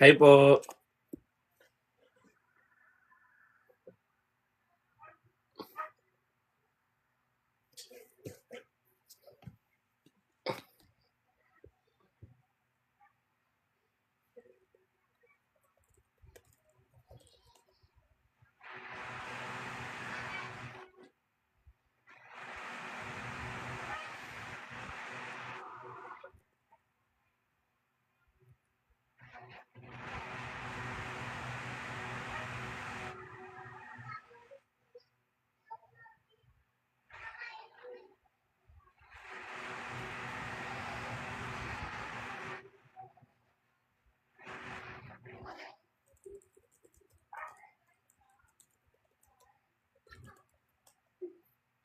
Hi po.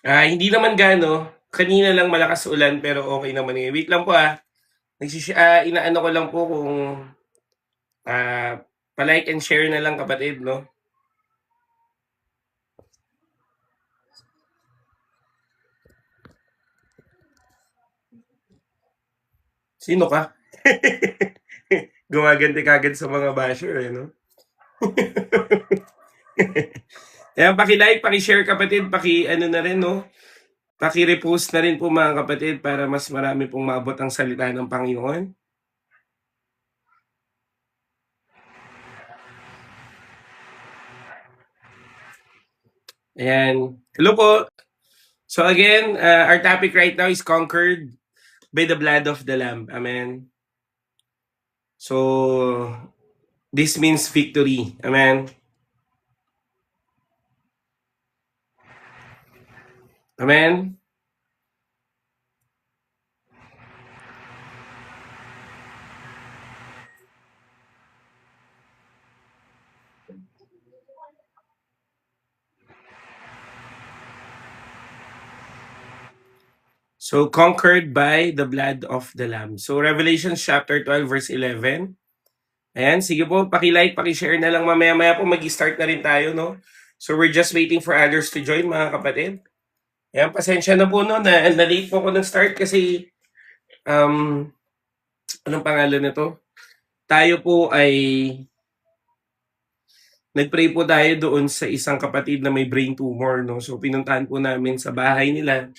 Hindi naman gaano. Kanina lang malakas ulan pero okay naman ngayon. Wait lang po, inaano ko lang po kung, ah, pa-like and share na lang kapatid 'no. Sino ka? Gumaganti kaagad sa mga basher, eh, 'no? Ayan, paki-like, paki-share kapatid, paki-ano na rin 'no, paki-repost na rin po mga kapatid para mas marami pong maabot ang salita ng Panginoon. Ayan. Hello po. So again, our topic right now is conquered by the blood of the Lamb. Amen. So, this means victory. Amen. Amen. So, conquered by the blood of the Lamb. So, Revelation chapter 12 verse 11. Ayan, sige po, paki-like, paki-share na lang mamaya-maya po mag-start na rin tayo, no? So, we're just waiting for others to join, mga kapatid. Ayan, pasensya na po, no, na-late po ako ng start kasi, anong pangalan nito? Tayo po ay nag-pray po tayo doon sa isang kapatid na may brain tumor, no? So, pinuntahan po namin sa bahay nila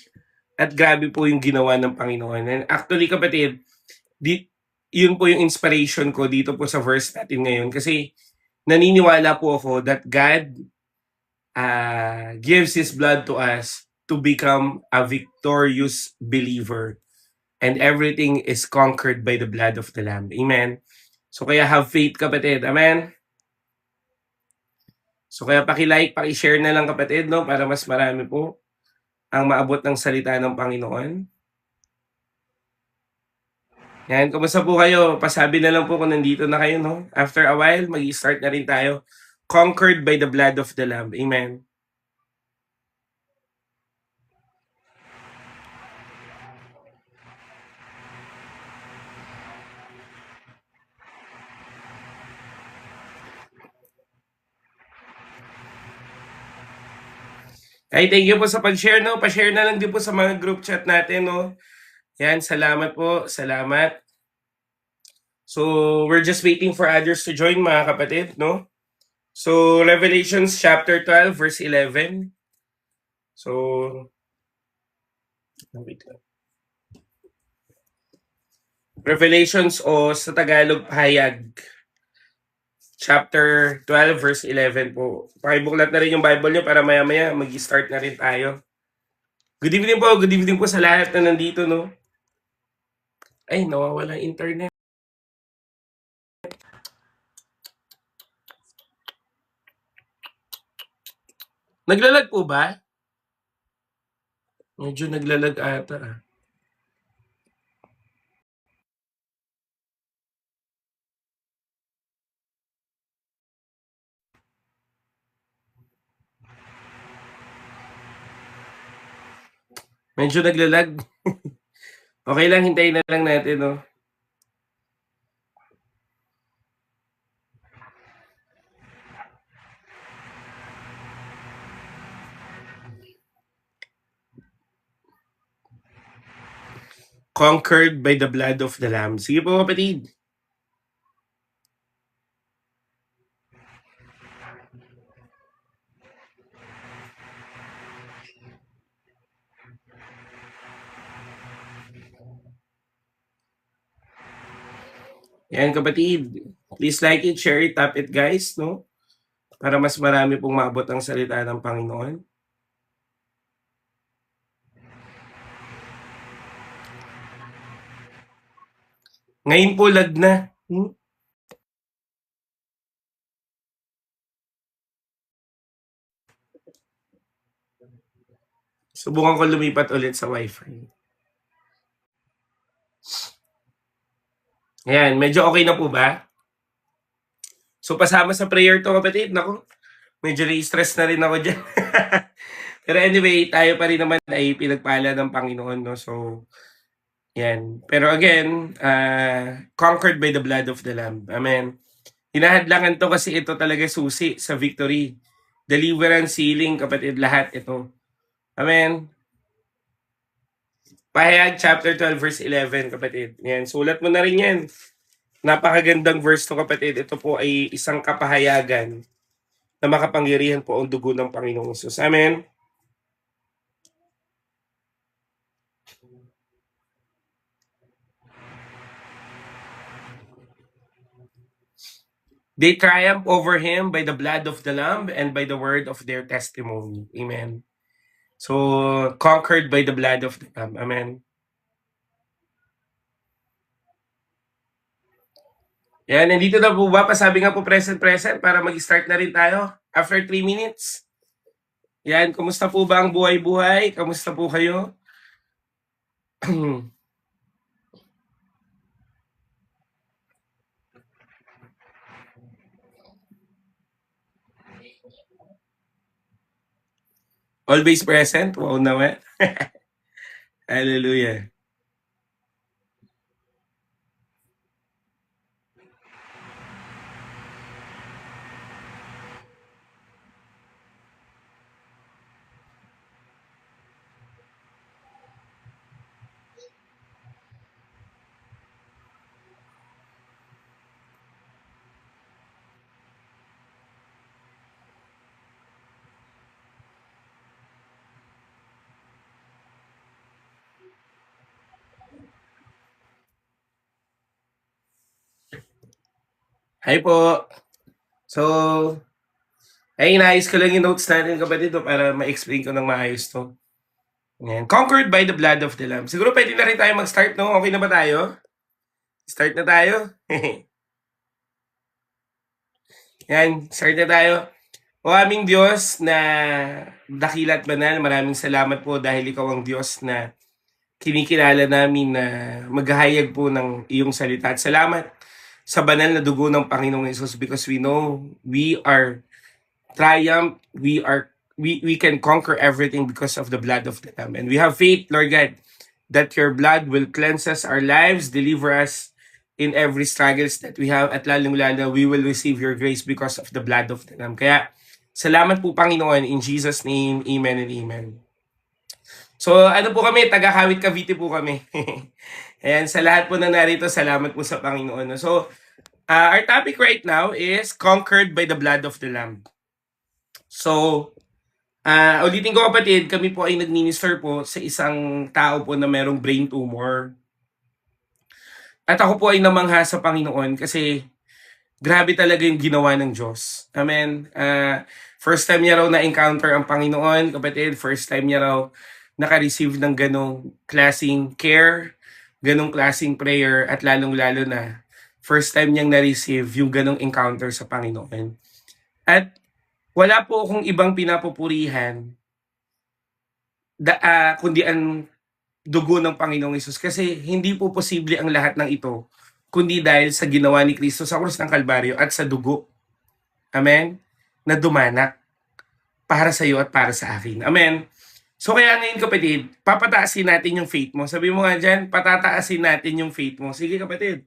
at grabe po yung ginawa ng Panginoon. And actually, kapatid, yun po yung inspiration ko dito po sa verse natin ngayon kasi naniniwala po ako that God gives His blood to us to become a victorious believer. And everything is conquered by the blood of the Lamb. Amen? So kaya have faith, kapatid. Amen? So kaya paki-like, paki-share na lang kapatid, no, para mas marami po ang maabot ng salita ng Panginoon. Yan, kumusta po kayo? Pasabi na lang po kung nandito na kayo, no? After a while, mag-start na rin tayo. Conquered by the blood of the Lamb. Amen. Ay, thank you po sa pag-share, no? Pa-share na lang din po sa mga group chat natin, no? Yan, salamat po. Salamat. So, we're just waiting for others to join, mga kapatid, no? So, Revelations chapter 12, verse 11. So, wait lang. Revelations o sa Tagalog, Pahayag. Chapter 12, verse 11 po. Pakibuklat na rin yung Bible nyo para maya-maya mag-start na rin tayo. Good evening po. Good evening po sa lahat na nandito, no? Ay, nawawala internet. Naglalag po ba? Medyo naglalag ata. Medyo naglalag. Okay lang, hintayin na lang natin, no? Conquered by the blood of the Lamb. Sige po, kapatid. Yan kapatid. Please like it, share it, tap it guys, no? Para mas marami pong maabot ang salita ng Panginoon. Ngayon po lag na. Subukan ko lumipat ulit sa wifi. Ayan, medyo okay na po ba? So pasama sa prayer to kapatid. Naku, medyo na-stress na rin ako dyan. Pero anyway, tayo pa rin naman ay pinagpala ng Panginoon. No? So, yan. Pero again, conquered by the blood of the Lamb. Amen. Hinahadlangan to kasi ito talaga susi sa victory. Deliverance, healing, kapatid, lahat ito. Amen. Pahayag chapter 12 verse 11, kapatid. Yan, sulat mo na rin yan. Napakagandang verse to kapatid. Ito po ay isang kapahayagan na makapangyarihan po ang dugo ng Panginoong Hesus. Amen. They triumph over him by the blood of the Lamb and by the word of their testimony. Amen. So, conquered by the blood of the Lamb. Amen. Yan, nandito na po ba? Pasabi nga po present para mag-start na rin tayo after 3 minutes. Yan, kumusta po ba ang buhay-buhay? Kamusta po kayo? Always present? Wow naman. Hallelujah. Hi po. So, ay inaayos ko lang yung notes natin kapatid para ma-explain ko ng maayos to. Yan. Conquered by the blood of the Lamb. Siguro pwede na rin tayo mag-start, no? Okay na ba tayo? Start na tayo? Yan, start na tayo. O aming Diyos na dakila at banal, maraming salamat po dahil ikaw ang Diyos na kinikilala namin na maghahayag po ng iyong salita. At salamat sa banal na dugo ng Panginoong Hesus because we know we are triumph, we can conquer everything because of the blood of the Lamb. And we have faith, Lord God, that your blood will cleanse us our lives, deliver us in every struggles that we have, at lalong-lalo we will receive your grace because of the blood of the Lamb. Kaya, salamat po Panginoon, in Jesus' name, amen and amen. So ano po kami, taga-Kawit Cavite po kami. Ayan, sa lahat po na narito, salamat po sa Panginoon. So, our topic right now is conquered by the blood of the Lamb. So, ulitin ko kapatid, kami po ay nag-minister po sa isang tao po na merong brain tumor. At ako po ay namangha sa Panginoon kasi grabe talaga yung ginawa ng Diyos. Amen. First time niya raw na-encounter ang Panginoon, kapatid. First time niya raw naka-receive ng ganong klaseng care, ganong klaseng prayer, at lalong-lalo na first time niyang na-receive yung ganong encounter sa Panginoon. At wala po akong ibang pinapupurihan kundi ang dugo ng Panginoong Hesus kasi hindi po posible ang lahat ng ito kundi dahil sa ginawa ni Kristo sa krus ng Kalbaryo at sa dugo. Amen? Na dumanak para sa iyo at para sa akin. Amen? So kaya ngayon kapatid, papataasin natin yung faith mo. Sabi mo nga dyan, patataasin natin yung faith mo. Sige kapatid.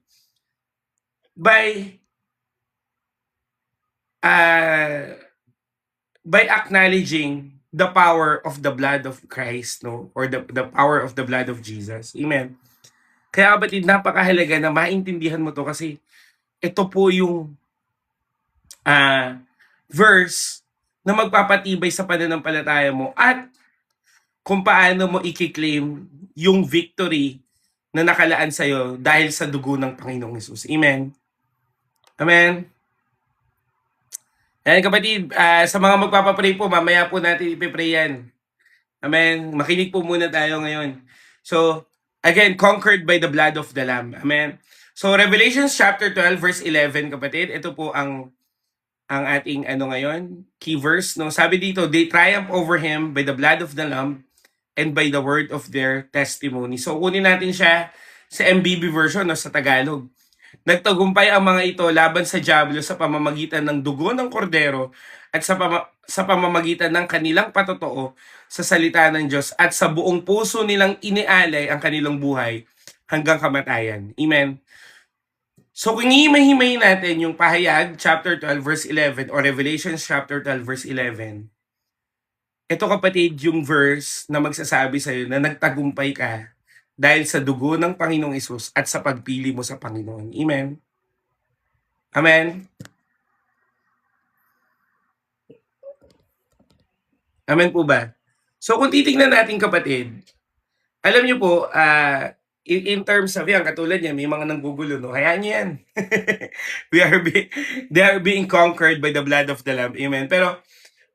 By acknowledging the power of the blood of Christ, no? Or the power of the blood of Jesus. Amen? Kaya kapatid, napakahalaga na maintindihan mo to kasi ito po yung verse na magpapatibay sa pananampalataya mo at kung paano mo i-claim yung victory na nakalaan sa'yo dahil sa dugo ng Panginoong Hesus. Amen? Amen? Ayan kapatid, sa mga magpapapray po, mamaya po natin ipipray yan. Amen? Makinig po muna tayo ngayon. So, again, conquered by the blood of the Lamb. Amen? So, Revelation chapter 12 verse 11, kapatid, ito po ang ating ngayon, key verse. No? Sabi dito, they triumph over him by the blood of the Lamb and by the word of their testimony. So, kunin natin siya sa MBB version, no, sa Tagalog. Nagtagumpay ang mga ito laban sa Diablo sa pamamagitan ng dugo ng kordero at sa pamamagitan ng kanilang patotoo sa salita ng Diyos at sa buong puso nilang inialay ang kanilang buhay hanggang kamatayan. Amen. So kung hihimay-himayin natin yung Pahayag chapter 12 verse 11 o Revelation chapter 12 verse 11, ito kapatid yung verse na magsasabi sa'yo na nagtagumpay ka dahil sa dugo ng Panginoong Hesus at sa pagpili mo sa Panginoon. Amen? Amen? Amen po ba? So kung titingnan natin kapatid, alam niyo po, in terms of yan, katulad niya, may mga nanggugulo, no? Hayaan niyo yan. They are being conquered by the blood of the Lamb. Amen? Pero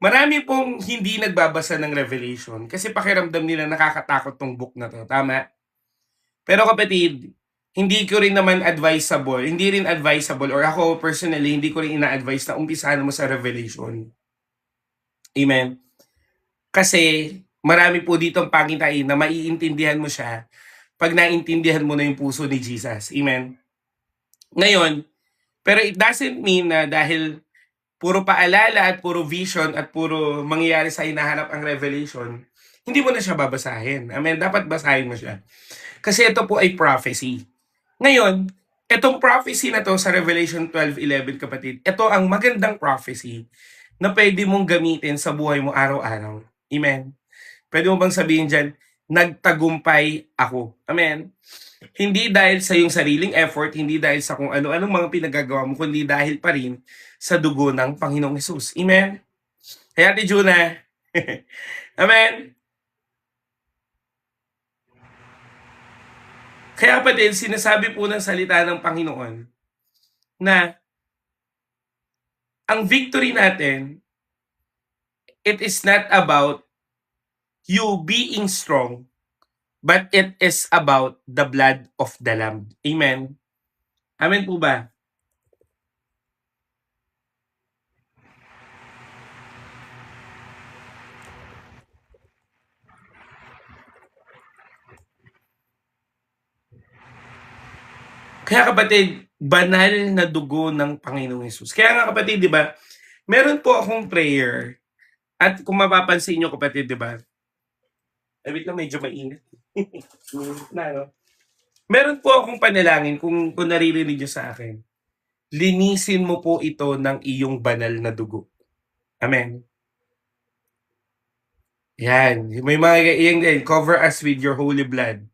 marami pong hindi nagbabasa ng Revelation kasi pakiramdam nila nakakatakot tong book na to. Tama? Pero kapatid, hindi rin advisable, or ako personally, hindi ko rin ina-advise na umpisahan mo sa Revelation. Amen? Kasi marami po ditong pangitain na maiintindihan mo siya pag naintindihan mo na yung puso ni Jesus. Amen? Ngayon, pero it doesn't mean na dahil puro paalala at puro vision at puro mangyayari sa hinahanap ang revelation, hindi mo na siya babasahin. Amen? Dapat basahin mo siya. Kasi ito po ay prophecy. Ngayon, itong prophecy na to sa Revelation 12:11 kapatid, ito ang magandang prophecy na pwede mong gamitin sa buhay mo araw-araw. Amen? Pwede mo bang sabihin dyan, nagtagumpay ako. Amen? Hindi dahil sa iyong sariling effort, hindi dahil sa kung ano-anong mga pinagagawa mo, kundi dahil pa rin sa dugo ng Panginoong Hesus. Amen? Kaya Ate Juna, Amen? Kaya pa din, sinasabi po ng salita ng Panginoon na ang victory natin, it is not about you being strong, but it is about the blood of the Lamb. Amen? Amen po ba? Kaya kapatid, banal na dugo ng Panginoong Hesus. Kaya nga kapatid, di ba, meron po akong prayer. At kung mapapansin nyo kapatid, di ba, wait lang, medyo mainit. No? Meron po akong panalangin kung naririnig nyo sa akin. Linisin mo po ito ng iyong banal na dugo. Amen. Yan. May mga yan din. Cover us with your holy blood.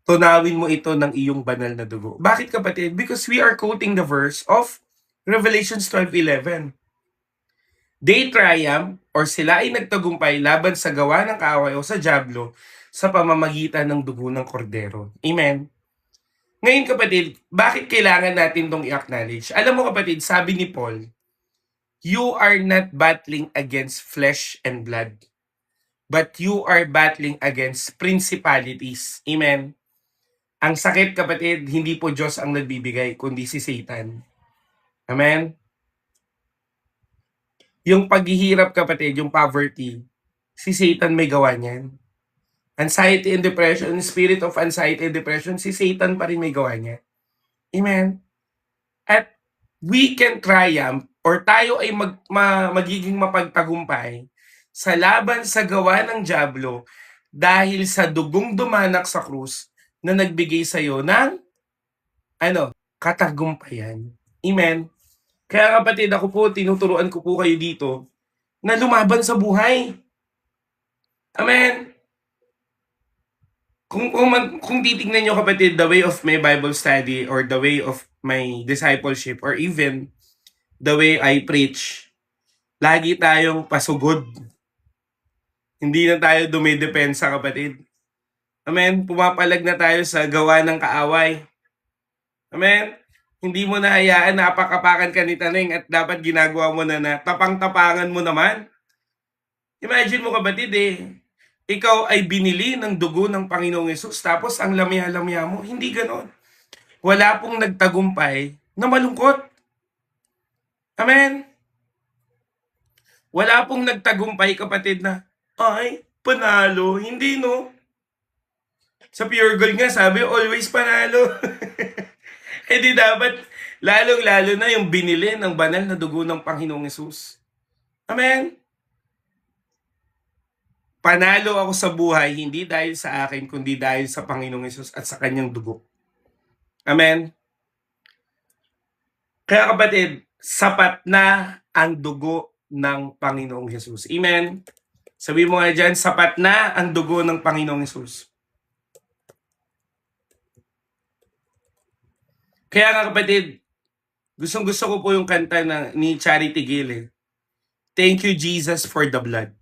Tunawin mo ito ng iyong banal na dugo. Bakit kapatid? Because we are quoting the verse of Revelation 12:11. They triumph or sila ay nagtagumpay laban sa gawa ng kaaway o sa Diablo sa pamamagitan ng dugo ng kordero. Amen? Ngayon kapatid, bakit kailangan natin itong i-acknowledge? Alam mo kapatid, sabi ni Paul, you are not battling against flesh and blood, but you are battling against principalities. Amen? Ang sakit kapatid, hindi po Diyos ang nagbibigay, kundi si Satan. Amen? Yung paghihirap kapatid, yung poverty, si Satan may gawa niyan. Anxiety and depression, spirit of anxiety and depression, si Satan pa rin may gawa niya. Amen? At we can triumph or tayo ay magiging mapagtagumpay sa laban sa gawa ng Diablo dahil sa dugong dumanak sa krus na nagbigay sa iyo ng katagumpayan. Amen? Kaya kapatid, ako po, tinuturuan ko po kayo dito na lumaban sa buhay. Amen? Kung titignan nyo kapatid, the way of my Bible study or the way of my discipleship or even the way I preach, lagi tayong pasugod. Hindi na tayo dumidepensa kapatid. Amen? Pumapalag na tayo sa gawa ng kaaway. Amen? Hindi mo na hayaan na apakapakan ka ni Taneng at dapat ginagawa mo na tapang-tapangan mo naman. Imagine mo kapatid ikaw ay binili ng dugo ng Panginoong Yesus tapos ang lamya-lamya mo. Hindi ganon. Wala pong nagtagumpay na malungkot. Amen? Wala pong nagtagumpay kapatid na, ay, panalo. Hindi no. Sa Pure Gold nga sabi, always panalo. Eh di dapat, lalong-lalo na yung binili ng banal na dugo ng Panginoong Yesus. Amen? Panalo ako sa buhay, hindi dahil sa akin, kundi dahil sa Panginoong Yesus at sa kanyang dugo. Amen? Kaya kapatid, sapat na ang dugo ng Panginoong Yesus. Amen? Sabi mo nga dyan, sapat na ang dugo ng Panginoong Yesus. Kaya nga kapatid, gustong-gusto ko po yung kanta ni Charity Gill. Thank you Jesus for the blood.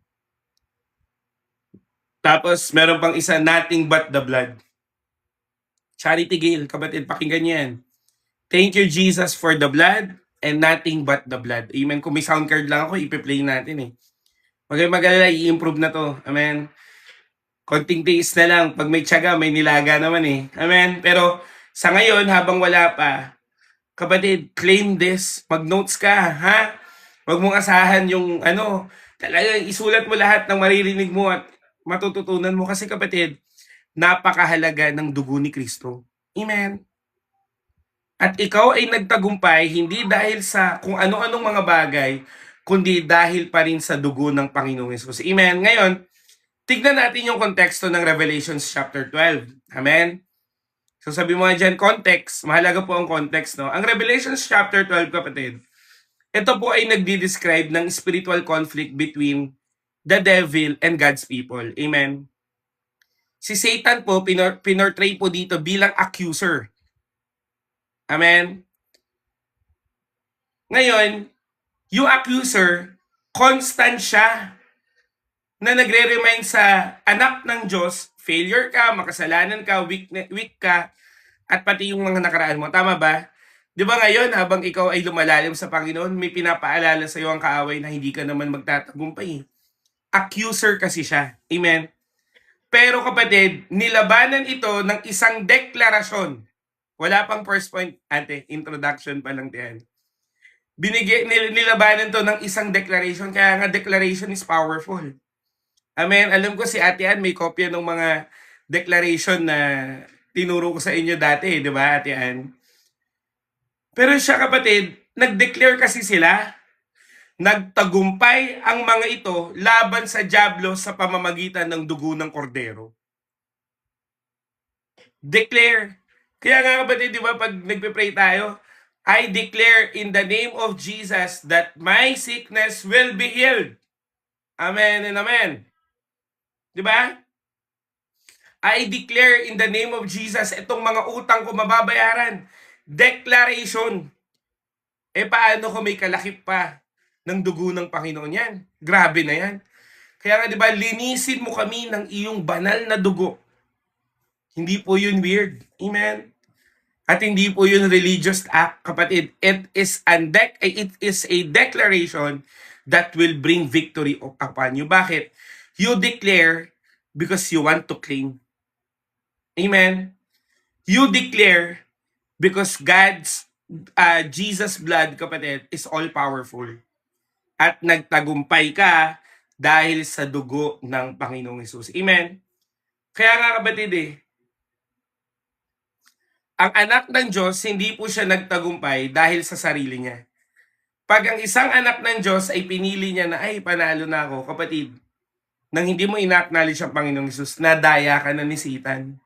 Tapos meron pang isa, nothing but the blood. Charity Gill, kapatid, pakinggan yan. Thank you Jesus for the blood and nothing but the blood. Amen. Kung may sound card lang ako, ipi-play natin Mag-alala, i-improve na to. Amen. Konting tiis na lang. Pag may tiyaga, may nilaga naman Amen. Pero sa ngayon, habang wala pa, kapatid, claim this. Mag-notes ka, ha? Huwag mong asahan yung talagang isulat mo lahat ng maririnig mo at matututunan mo. Kasi kapatid, napakahalaga ng dugo ni Kristo. Amen. At ikaw ay nagtagumpay hindi dahil sa kung ano-anong mga bagay, kundi dahil pa rin sa dugo ng Panginoong Hesus. Amen. Ngayon, tignan natin yung konteksto ng Revelation chapter 12. Amen. So sabi mo nga dyan, context. Mahalaga po ang context, no? Ang Revelation chapter 12, kapatid, ito po ay nagdi-describe ng spiritual conflict between the devil and God's people. Amen. Si Satan po, pinortray po dito bilang accuser. Amen. Ngayon, yung accuser, constant siya na nagre-remind sa anak ng Diyos, failure ka, makasalanan ka, weak ka, at pati yung mga nakaraan mo. Tama ba? Di ba ngayon, habang ikaw ay lumalalim sa Panginoon, may pinapaalala sa iyo ang kaaway na hindi ka naman magtatagumpay. Accuser kasi siya. Amen? Pero kapatid, nilabanan ito ng isang deklarasyon. Wala pang first point, ate, introduction pa lang diyan. Nilabanan to ng isang declaration, kaya nga declaration is powerful. Amen. Alam ko si Ate Ann may kopya ng mga declaration na tinuro ko sa inyo dati, di ba, Ate Ann? Pero siya kapatid, nag-declare kasi sila, nagtagumpay ang mga ito laban sa dyablo sa pamamagitan ng dugo ng kordero. Declare. Kaya nga kapatid, di ba, pag nagpe-pray tayo, I declare in the name of Jesus that my sickness will be healed. Amen and amen. Di ba? I declare in the name of Jesus, itong mga utang ko mababayaran. Declaration. Paano kung may kalakip pa ng dugo ng Panginoon yan? Grabe na yan. Kaya nga, di ba, linisin mo kami ng iyong banal na dugo. Hindi po yun weird. Amen? At hindi po yun religious act, kapatid. It is a declaration that will bring victory upon you. Bakit? You declare because you want to claim. Amen? You declare because Jesus' blood, kapatid, is all-powerful. At nagtagumpay ka dahil sa dugo ng Panginoong Hesus. Amen? Kaya nga kapatid ang anak ng Diyos, hindi po siya nagtagumpay dahil sa sarili niya. Pag ang isang anak ng Diyos ay pinili niya na, ay, panalo na ako, kapatid, nang hindi mo ina-acknowledge ang Panginoong Hesus, nadaya ka na ni Satan.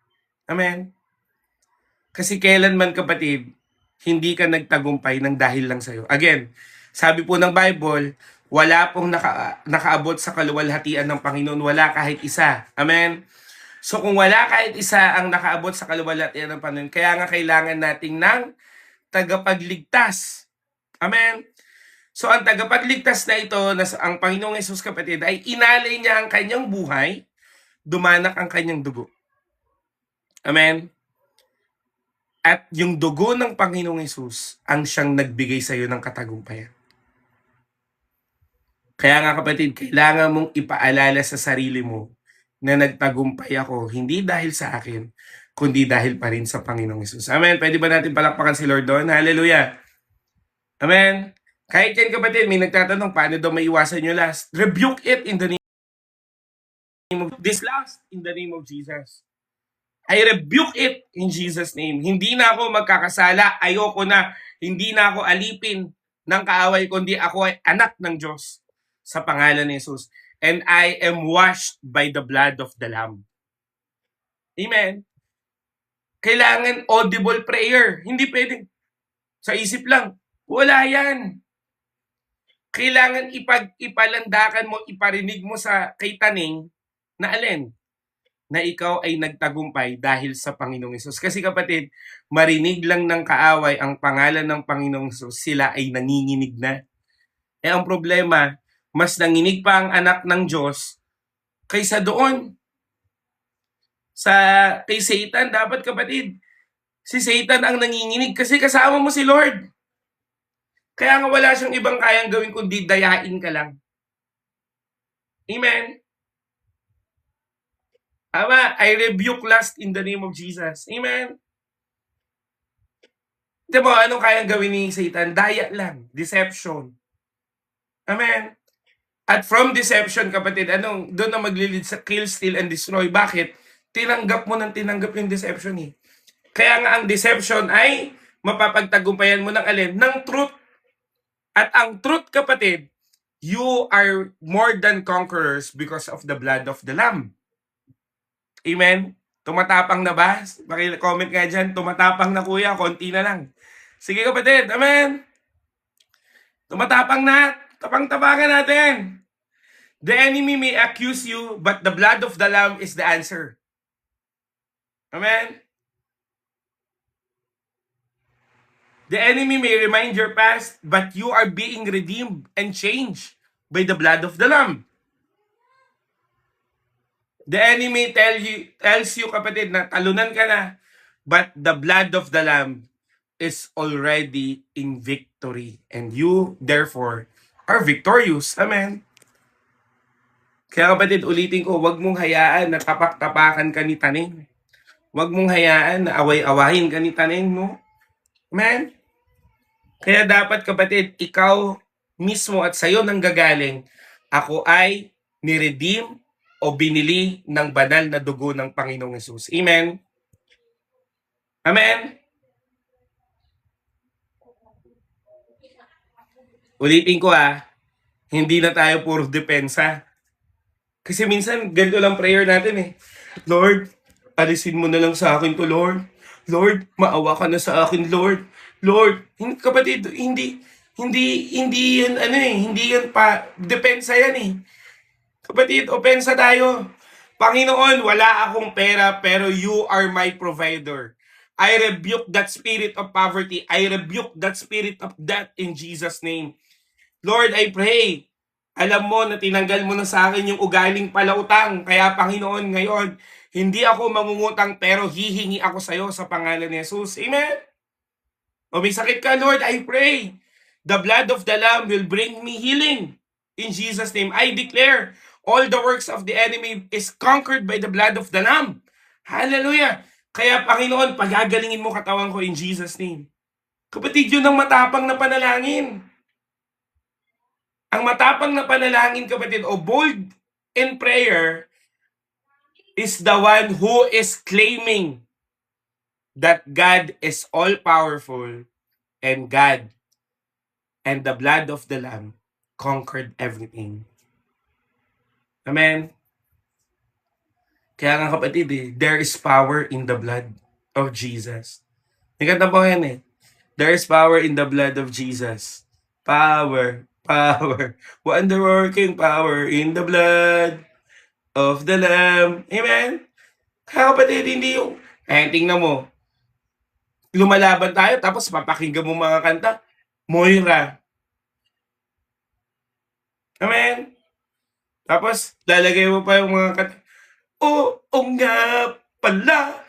Amen? Kasi kailanman, kapatid, hindi ka nagtagumpay ng dahil lang sa'yo. Again, sabi po ng Bible, wala pong nakaabot sa kaluwalhatian ng Panginoon, wala kahit isa. Amen? So kung wala kahit isa ang nakaabot sa kaluwalhatian ng Panginoon, kaya nga kailangan nating ng tagapagligtas. Amen? So ang tagapagligtas na ito, ang Panginoong Hesus, kapatid, ay inalay niya ang kanyang buhay, dumanak ang kanyang dugo. Amen? At yung dugo ng Panginoong Hesus ang siyang nagbigay sa iyo ng katagumpayan. Kaya nga kapatid, kailangan mong ipaalala sa sarili mo na nagtagumpay ako, hindi dahil sa akin, kundi dahil pa rin sa Panginoong Hesus. Amen? Pwede ba natin palakpakan si Lord doon? Hallelujah! Amen? Kahit yan kapatid, may nagtatanong, paano daw maiwasan yung last? Rebuke it in the name of this last, in the name of Jesus. I rebuke it in Jesus' name. Hindi na ako magkakasala. Ayoko na. Hindi na ako alipin ng kaaway, kundi ako ay anak ng Diyos sa pangalan ni Jesus. And I am washed by the blood of the Lamb. Amen? Kailangan audible prayer. Hindi pwedeng sa isip lang. Wala yan. Kailangan ipalandakan mo, iparinig mo sa kay Taning na alin? Na ikaw ay nagtagumpay dahil sa Panginoong Hesus. Kasi kapatid, marinig lang ng kaaway ang pangalan ng Panginoong Hesus, sila ay nanginginig na. Eh ang problema, mas nanginig pa ang anak ng Diyos kaysa doon. Kay Satan, dapat kapatid, si Satan ang nanginginig kasi kasama mo si Lord. Kaya nga wala siyang ibang kayang gawin kundi dayain ka lang. Amen? Ama, I rebuke lust in the name of Jesus. Amen? Di ba, anong kayang gawin ni Satan? Daya lang. Deception. Amen? At from deception, kapatid, doon na maglilid sa kill, steal, and destroy. Bakit? Tinanggap mo ng tinanggap yung deception eh. Kaya nga ang deception ay mapapagtagumpayan mo ng alin? Ng truth. At ang truth, kapatid, you are more than conquerors because of the blood of the Lamb. Amen? Tumatapang na ba? Paki-comment nga dyan. Tumatapang na kuya, konti na lang. Sige kapatid, amen? Tumatapang na. Tapang-tapangan natin. The enemy may accuse you, but the blood of the Lamb is the answer. Amen? The enemy may remind your past, but you are being redeemed and changed by the blood of the Lamb. The enemy tells you, kapatid, na talunan ka na, but the blood of the Lamb is already in victory. And you, therefore, are victorious. Amen? Kaya kapatid, ulitin ko, huwag mong hayaan na tapak-tapakan ka ni Taning. Huwag mong hayaan na away-awahin ka ni Taning mo. Amen? Kaya dapat kapatid, ikaw mismo at sa'yo nang gagaling, ako ay niredeem o binili ng banal na dugo ng Panginoong Hesus. Amen? Amen? Ulitin ko hindi na tayo puro depensa. Kasi minsan, ganito lang prayer natin eh. Lord, alisin mo na lang sa akin to, Lord. Lord, maawa ka na sa akin, Lord. Lord, kapatid, hindi yan, hindi yan depensa yan eh. Kapatid, opensa tayo. Panginoon, wala akong pera, pero you are my provider. I rebuke that spirit of poverty. I rebuke that spirit of death in Jesus' name. Lord, I pray, alam mo na tinanggal mo na sa akin yung ugaling palautang. Kaya Panginoon, ngayon, hindi ako mangungutang pero hihingi ako sa iyo sa pangalan ni Jesus. Amen? O may sakit ka, Lord, I pray, the blood of the Lamb will bring me healing. In Jesus' name, I declare, all the works of the enemy is conquered by the blood of the Lamb. Hallelujah! Kaya Panginoon, pagagalingin mo katawan ko in Jesus' name. Kapatid, yun ang matapang na panalangin. Ang matapang na panalangin, kapatid, o bold in prayer, is the one who is claiming that God is all-powerful and God and the blood of the Lamb conquered everything. Amen? Kaya nga kapatid, there is power in the blood of Jesus. Nagkanta po yan There is power in the blood of Jesus. Power. Wonder-working power in the blood of the Lamb. Amen? Kaya kapatid, hindi yung... tingnan mo. Lumalaban tayo, tapos papakinggan mo mga kanta. Moira. Amen? Tapos, lalagay mo pa yung mga kanta. Oo nga pala.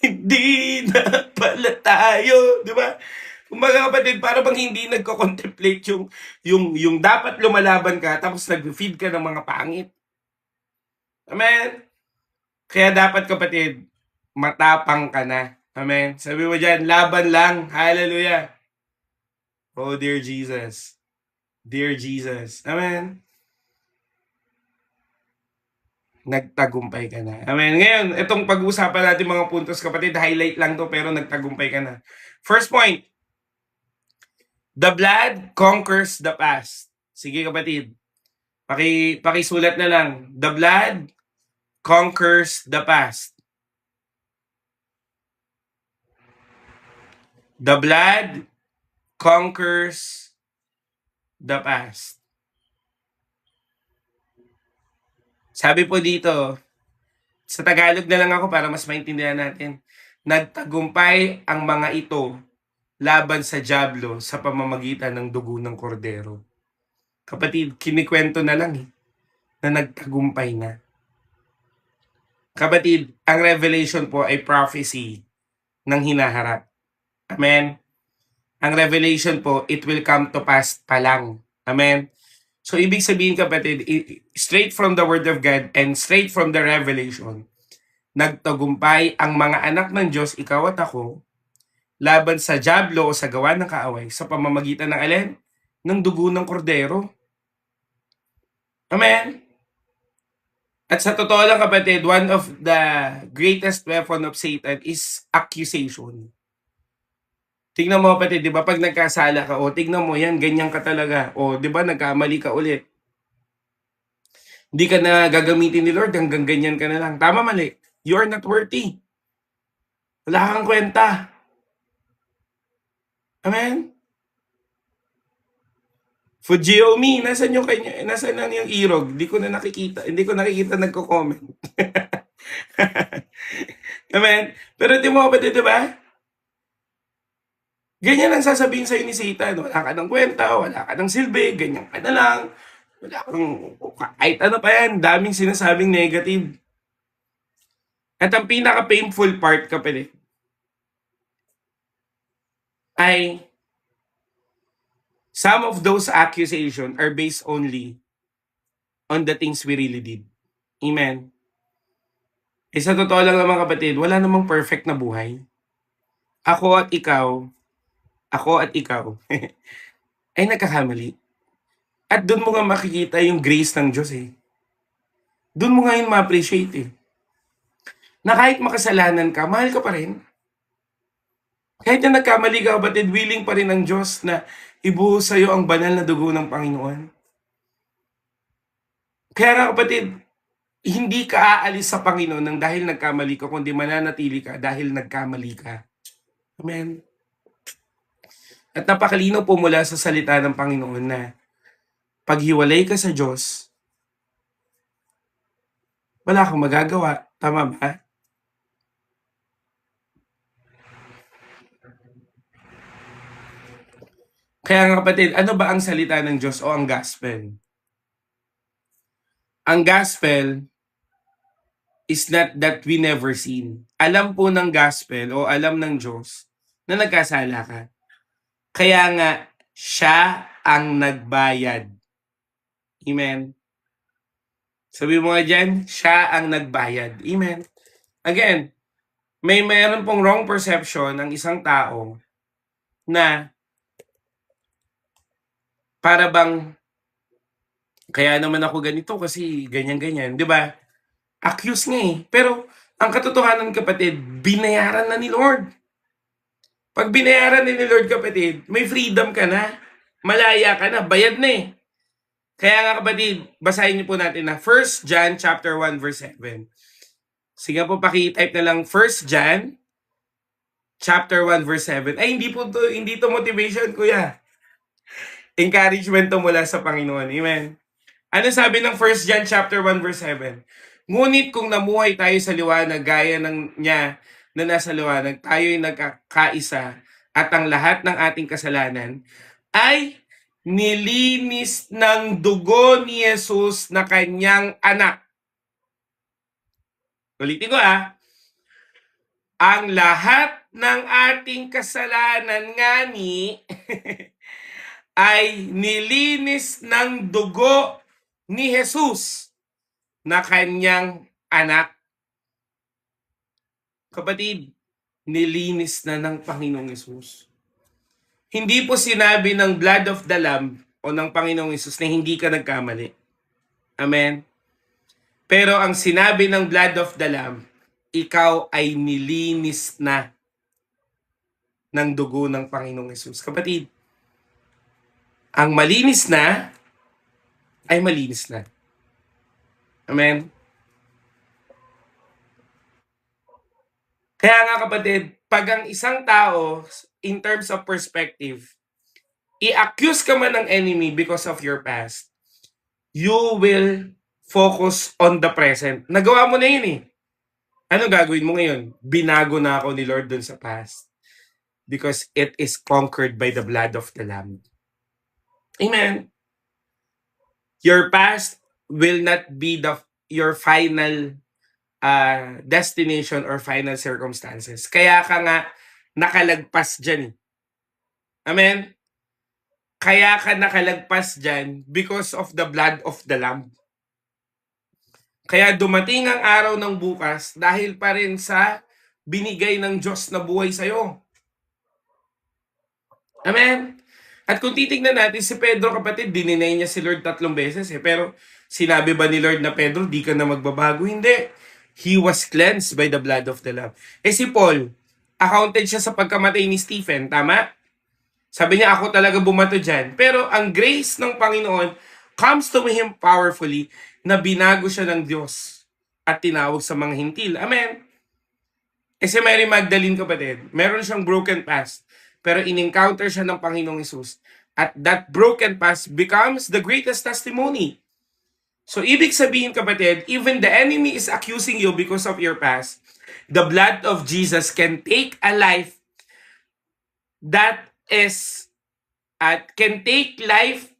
Hindi na pala tayo, di ba? Kumbaga kapatid, para bang hindi nagko-contemplate yung dapat lumalaban ka tapos nag-feed ka ng mga pangit. Amen? Kaya dapat kapatid, matapang ka na. Amen? Sabi mo dyan, laban lang. Hallelujah. Oh, dear Jesus. Dear Jesus. Amen? Nagtagumpay ka na. Amen? Ngayon, itong pag-uusapan natin mga puntos kapatid, highlight lang to pero nagtagumpay ka na. First point, the blood conquers the past. Sige kapatid, pakisulat na lang. The blood conquers the past. The blood conquers the past. Sabi po dito, sa Tagalog na lang ako para mas maintindihan natin. Nagtagumpay ang mga ito laban sa dyablo sa pamamagitan ng dugo ng kordero. Kapatid, kinikwento na lang na nagtagumpay na. Kapatid, ang revelation po ay prophecy ng hinaharap. Amen? Ang revelation po, it will come to pass pa lang. Amen? So, ibig sabihin kapatid, straight from the Word of God and straight from the revelation, nagtagumpay ang mga anak ng Diyos, ikaw at ako, laban sa dyablo o sa gawa ng kaaway sa pamamagitan ng alin? Ng dugo ng kordero. Amen? At sa totoo lang kapatid, one of the greatest weapon of Satan is accusation. Tingnan mo kapatid, di ba pag nagkasala ka, o tingnan mo yan, ganyan ka talaga. O di ba nagkamali ka ulit. Hindi ka na gagamitin ni Lord, hanggang ganyan ka na lang. Tama mali. You are not worthy. Wala kang kwenta. Amen? Fujiomi, nasan yung kanya? Nasan na yung irog? Hindi ko nakikita nagko-comment. Amen? Pero di mo kapatid, di ba? Ganyan ang sasabihin sa'yo ni Satan. Wala ka ng kwenta, wala ka ng silbi, ganyan ka na lang. Wala kang, kahit ano pa yan, daming sinasabing negative. At ang pinaka-painful part, kapatid, ay some of those accusations are based only on the things we really did. Amen? Sa totoo lang naman kapatid, wala namang perfect na buhay. Ako at ikaw, ay nagkakamali. At doon mo nga makikita yung grace ng Diyos Doon mo nga yun ma-appreciate na kahit makasalanan ka, mahal ka pa rin. Kahit na nagkamali ka kapatid, willing pa rin ang Diyos na ibuhos sa'yo ang banal na dugo ng Panginoon. Kaya nga kapatid, hindi ka aalis sa Panginoon nang dahil nagkamali ka, kundi mananatili ka dahil nagkamali ka. Amen. At napakalinaw po mula sa salita ng Panginoon na paghiwalay ka sa Diyos, wala kang magagawa. Tama ba? Kaya nga kapatid, ano ba ang salita ng Diyos o ang gospel? Ang gospel is not that we never sin. Alam po ng gospel o alam ng Diyos na nagkasala ka. Kaya nga, siya ang nagbayad. Amen. Sabi mo nga dyan, siya ang nagbayad. Amen. Again, mayroon pong wrong perception ng isang tao na para bang kaya naman ako ganito kasi ganyan-ganyan, 'di ba? Accuse nga Pero ang katotohanan kapatid, binayaran na ni Lord. Pag binayaran ni Lord kapatid, may freedom ka na. Malaya ka na, bayad na Kaya nga kapatid, basahin niyo po natin na 1 John chapter 1 verse 7. Sige po, paki-type na lang 1 John chapter 1 verse 7. Ay, hindi to motivation, kuya. Encouragement to mula sa Panginoon. Amen. Ano sabi ng 1 John chapter 1 verse 7? Ngunit kung namuhay tayo sa liwanag gaya ng niya na nasa liwanag, tayo'y nagkakaisa at ang lahat ng ating kasalanan ay nilinis ng dugo ni Jesus na kanyang anak. Ulitin ko ang lahat ng ating kasalanan nga ni ay nilinis ng dugo ni Jesus na kanyang anak. Kapatid, nilinis na ng Panginoong Jesus. Hindi po sinabi ng blood of the Lamb o ng Panginoong Jesus na hindi ka nagkamali. Amen? Pero ang sinabi ng blood of the Lamb, ikaw ay nilinis na ng dugo ng Panginoong Jesus. Kapatid, ang malinis na ay malinis na. Amen? Kaya nga kapatid, pag ang isang tao, in terms of perspective, i-accuse ka man ng enemy because of your past, you will focus on the present. Nagawa mo na yun eh. Ano gagawin mo ngayon? Binago na ako ni Lord dun sa past. Because it is conquered by the blood of the Lamb. Amen. Your past will not be your final destination or final circumstances. Kaya ka nga nakalagpas dyan. Amen? Kaya ka nakalagpas dyan because of the blood of the Lamb. Kaya dumating ang araw ng bukas dahil pa rin sa binigay ng Diyos na buhay sa'yo. Amen? At kung titignan natin, si Pedro kapatid, dininay niya si Lord 3 beses eh. Pero sinabi ba ni Lord na Pedro, di ka na magbabago? Hindi. He was cleansed by the blood of the Lamb. Eh si Paul, accounted siya sa pagkamatay ni Stephen, tama? Sabi niya, ako talaga bumato dyan. Pero ang grace ng Panginoon comes to him powerfully na binago siya ng Diyos at tinawag sa mga hintil. Amen? Eh si Mary Magdalene kapatid, meron siyang broken past. Pero in-encounter siya ng Panginoong Hesus. At that broken past becomes the greatest testimony. So, ibig sabihin kapatid, even the enemy is accusing you because of your past. The blood of Jesus can take a life that is, can take life,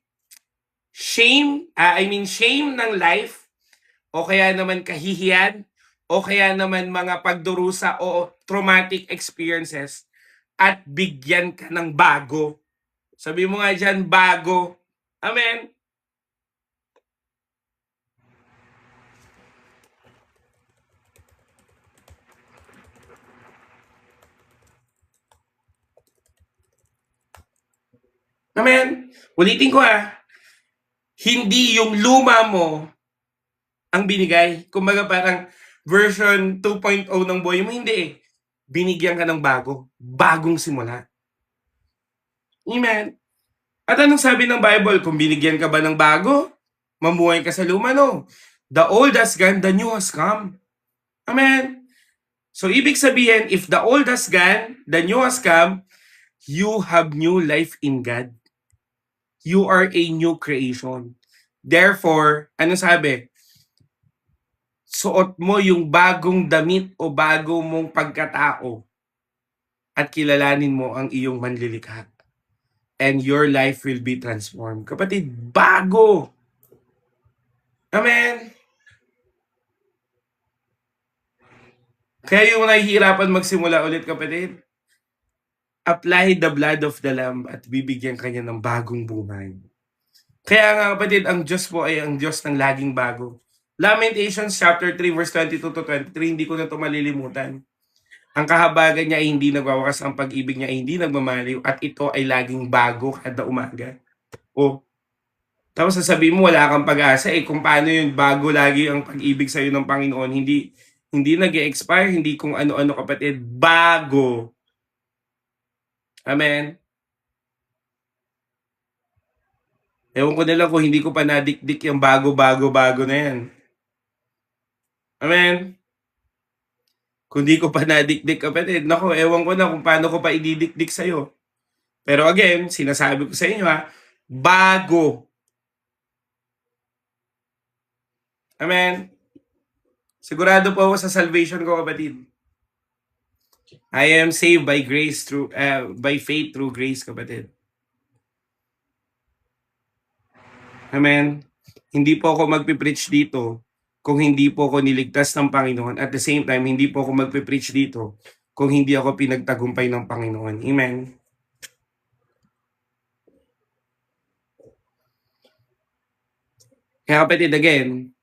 shame ng life, o kaya naman kahihiyan, o kaya naman mga pagdurusa o traumatic experiences, at bigyan ka ng bago. Sabi mo nga dyan, bago. Amen? Amen? Ulitin ko hindi yung luma mo ang binigay. Kumbaga parang version 2.0 ng buhay mo. Hindi eh. Binigyan ka ng bago. Bagong simula. Amen? At anong sabi ng Bible? Kung binigyan ka ba ng bago, mamuhay ka sa luma, no? The old has gone, the new has come. Amen? So, ibig sabihin, if the old has gone, the new has come, you have new life in God. You are a new creation. Therefore, ano sabi? Suot mo yung bagong damit o bago mong pagkatao at kilalanin mo ang iyong manlilikha. And your life will be transformed. Kapatid, bago! Amen? Kaya yung nahihirapan magsimula ulit, kapatid, apply the blood of the Lamb at bibigyan kanya ng bagong buhay. Kaya nga kapatid, ang Diyos po ay ang Diyos ng laging bago. Lamentations chapter 3 verse 22 to 23, hindi ko na ito malilimutan. Ang kahabagan niya ay hindi nagwawakas, ang pag-ibig niya ay hindi nagmamaliw, at ito ay laging bago kada umaga. O, tapos sasabihin mo wala kang pag-asa kung paano yun bago lagi ang pag-ibig sa'yo ng Panginoon. Hindi nag-e-expire, hindi kung ano-ano kapatid, bago. Amen? Ewan ko na lang kung hindi ko pa nadikdik yung bago na yan. Amen? Kung di ko pa nadikdik kapatid, nako, ewan ko na kung paano ko pa ididikdik sa'yo. Pero again, sinasabi ko sa inyo bago. Amen? Sigurado po ako sa salvation ko kapatid. I am saved by grace by faith through grace kapatid. Amen? Hindi po ako magpipreach dito kung hindi po ako niligtas ng Panginoon. At the same time, hindi po ako magpipreach dito kung hindi ako pinagtagumpay ng Panginoon. Amen? Kaya kapatid, again,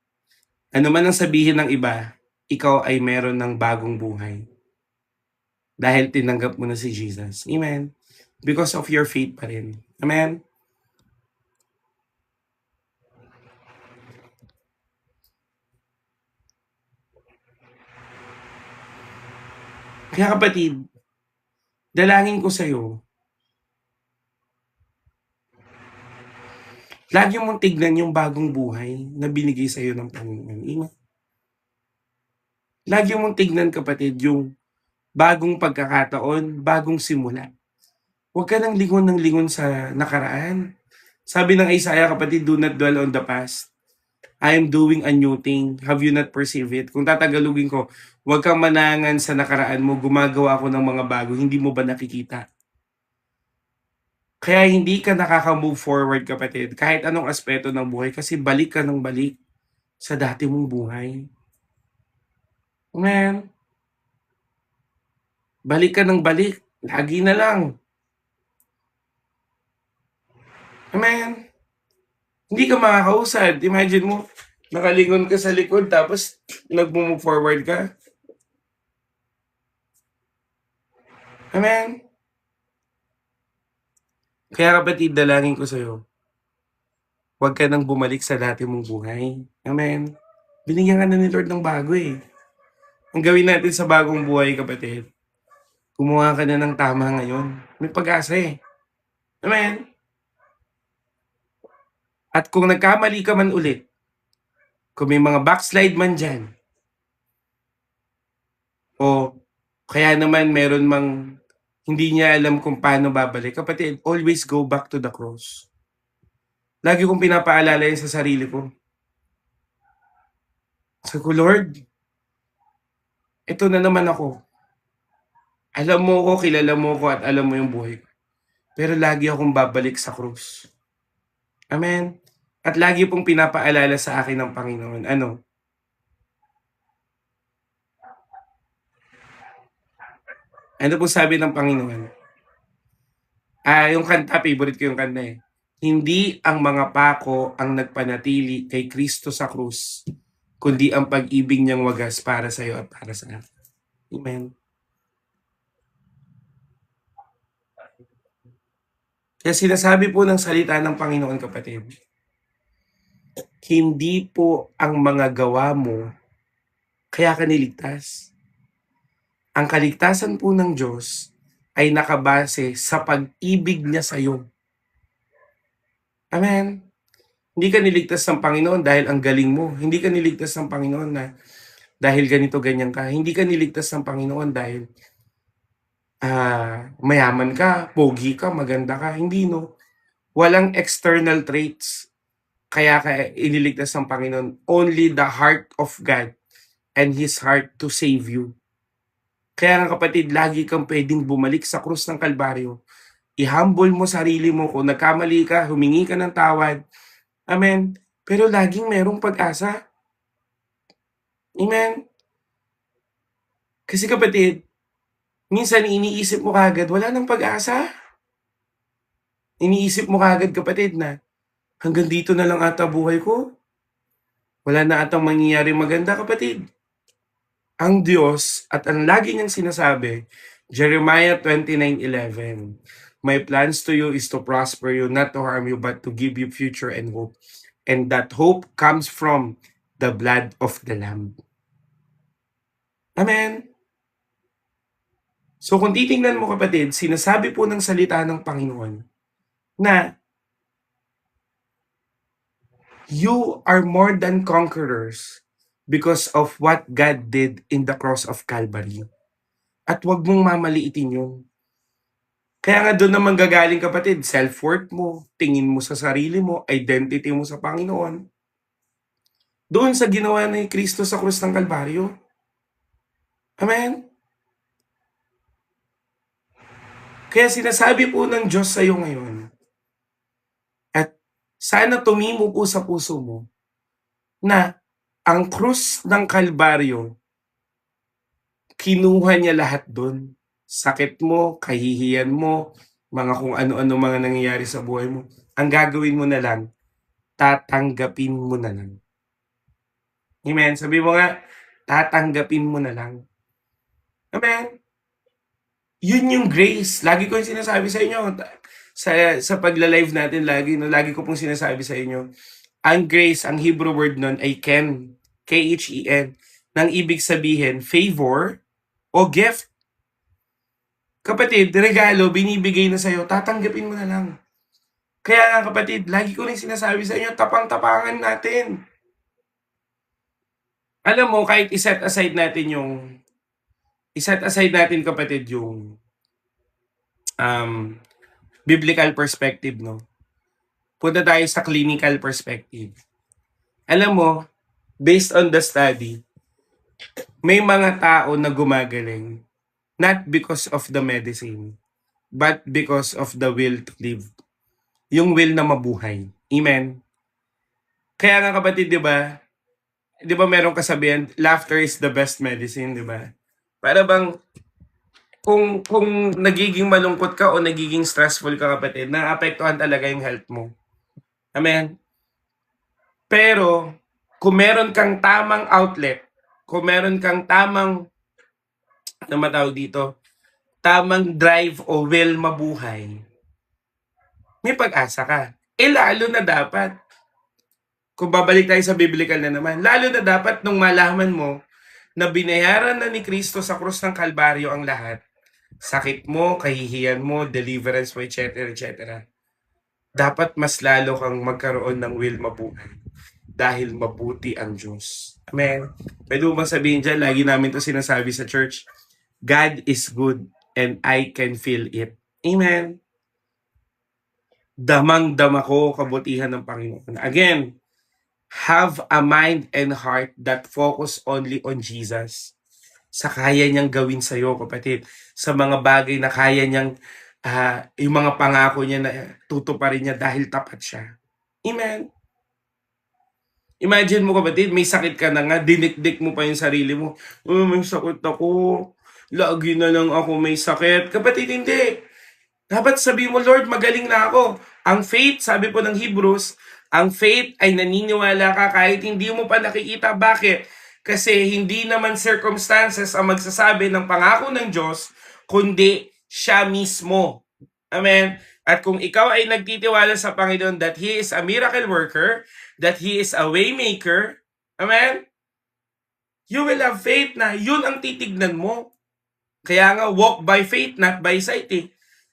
ano man ang sabihin ng iba, ikaw ay meron ng bagong buhay. Dahil tinanggap mo na si Jesus. Amen? Because of your faith pa rin. Amen? Kaya kapatid, dalangin ko sa'yo, lagi mong tignan yung bagong buhay na binigay sa'yo ng Panginoon. Amen? Lagi mong tignan kapatid yung bagong pagkakataon, bagong simula. Huwag ka nang lingon ng lingon sa nakaraan. Sabi ng Isaiah kapatid, do not dwell on the past. I am doing a new thing. Have you not perceived it? Kung tatagalugin ko, huwag kang manangan sa nakaraan mo, gumagawa ako ng mga bago, hindi mo ba nakikita? Kaya hindi ka nakaka-move forward kapatid, kahit anong aspeto ng buhay, kasi balik ka ng balik sa dati mong buhay. Amen? Balik ka ng balik, lagi na lang. Amen? Hindi ka makakausad. Imagine mo, nakalingon ka sa likod tapos nag-move forward ka. Amen? Kaya kapatid, dalangin ko sa'yo, huwag ka nang bumalik sa dati mong buhay. Amen? Binigyan ka na ni Lord ng bago eh. Ang gawin natin sa bagong buhay kapatid, gumawa ka na ng tama ngayon. May pag-asa eh. Amen? At kung nagkamali ka man ulit, kung may mga backslide man dyan, o kaya naman meron mang hindi niya alam kung paano babalik, kapatid, always go back to the cross. Lagi kong pinapaalala yun sa sarili ko. Sabi ko, Lord, ito na naman ako. Alam mo ko, kilala mo ko, at alam mo yung buhay ko. Pero lagi akong babalik sa krus. Amen? At lagi pong pinapaalala sa akin ng Panginoon, ano po sabi ng Panginoon? Yung kanta, favorite ko yung kanta eh. Hindi ang mga pako ang nagpanatili kay Kristo sa krus, kundi ang pag-ibig niyang wagas para sa iyo at para sa akin. Amen. Kaya sinasabi po ng salita ng Panginoon kapatid, hindi po ang mga gawa mo kaya ka niligtas. Ang kaligtasan po ng Diyos ay nakabase sa pag-ibig niya sa iyo. Amen. Hindi ka niligtas ng Panginoon dahil ang galing mo. Hindi ka niligtas ng Panginoon na dahil ganito ganyan ka. Hindi ka niligtas ng Panginoon dahil mayaman ka, pogi ka, maganda ka. Hindi no. Walang external traits. Kaya ka iniligtas ng Panginoon. Only the heart of God and His heart to save you. Kaya nga kapatid, lagi kang pwedeng bumalik sa krus ng Kalbaryo. I-humble mo sarili mo. Kung nagkamali ka, humingi ka ng tawad. Amen. Pero laging merong pag-asa. Amen. Kasi kapatid, minsan iniisip mo kagad, wala nang pag-asa. Iniisip mo kagad kapatid na, hanggang dito na lang ata buhay ko. Wala na atang mangyayari maganda kapatid. Ang Diyos at ang lagi niyang sinasabi, Jeremiah 29:11, my plans to you is to prosper you, not to harm you, but to give you future and hope. And that hope comes from the blood of the Lamb. Amen. So kung titingnan mo kapatid, sinasabi po ng salita ng Panginoon na you are more than conquerors because of what God did in the cross of Calvary. At huwag mong mamaliitin yun. Kaya nga doon naman gagaling kapatid, self-worth mo, tingin mo sa sarili mo, identity mo sa Panginoon. Doon sa ginawa ni Kristo sa krus ng Kalbaryo. Amen? Kaya sinasabi po ng Diyos sa iyo ngayon, at sana tumimo po sa puso mo, na ang krus ng Kalbaryo, kinuha niya lahat dun. Sakit mo, kahihiyan mo, mga kung ano-ano mga nangyayari sa buhay mo. Ang gagawin mo na lang, tatanggapin mo na lang. Amen? Sabi mo nga, tatanggapin mo na lang. Amen? Yun yung grace. Lagi ko yung sinasabi sa inyo. Sa pagla-live natin lagi, no, lagi ko pong sinasabi sa inyo. Ang grace, ang Hebrew word nun ay ken. K-H-E-N. Nang ibig sabihin, favor o gift. Kapatid, regalo, binibigay na sa'yo, tatanggapin mo na lang. Kaya nga kapatid, lagi ko rin sinasabi sa inyo, tapang-tapangan natin. Alam mo, kahit iset aside natin kapatid yung biblical perspective, no? Punta tayo sa clinical perspective. Alam mo, based on the study, may mga tao na gumagaling not because of the medicine, but because of the will to live. Yung will na mabuhay. Amen? Kaya nga kapatid, di ba? Di ba merong kasabihan, laughter is the best medicine, di ba? Para bang, kung nagiging malungkot ka o nagiging stressful ka kapatid, naapektuhan talaga yung health mo. Amen? Pero, kung meron kang tamang outlet, kung meron kang tamang, ano matawag dito, tamang drive o will mabuhay, may pag-asa ka. Lalo na dapat, kung babalik tayo sa biblical na naman, lalo na dapat nung malaman mo na binayaran na ni Kristo sa krus ng Kalbaryo ang lahat, sakit mo, kahihiyan mo, deliverance mo, etc., etc., dapat mas lalo kang magkaroon ng will mabuhay dahil mabuti ang Diyos. Amen. Pwede mo bang sabihin dyan, lagi namin to sinasabi sa church, God is good and I can feel it. Amen. Damang-dama ko kabutihan ng Panginoon. Again, have a mind and heart that focus only on Jesus. Sa kaya niyang gawin sa'yo, kapatid. Sa mga bagay na kaya niyang, yung mga pangako niya na tutuparin niya dahil tapat siya. Amen. Imagine mo kapatid, may sakit ka na nga, dinikdik mo pa yung sarili mo. Oh, may sakit ako. Lagi na lang ako may sakit. Kapatid, hindi. Dapat sabihin mo, Lord, magaling na ako. Ang faith, sabi po ng Hebrews, ang faith ay naniniwala ka kahit hindi mo pa nakikita. Bakit? Kasi hindi naman circumstances ang magsasabi ng pangako ng Diyos, kundi siya mismo. Amen? At kung ikaw ay nagtitiwala sa Panginoon that He is a miracle worker, that He is a way maker, amen? You will have faith na yun ang titignan mo. Kaya nga, walk by faith, not by sight eh.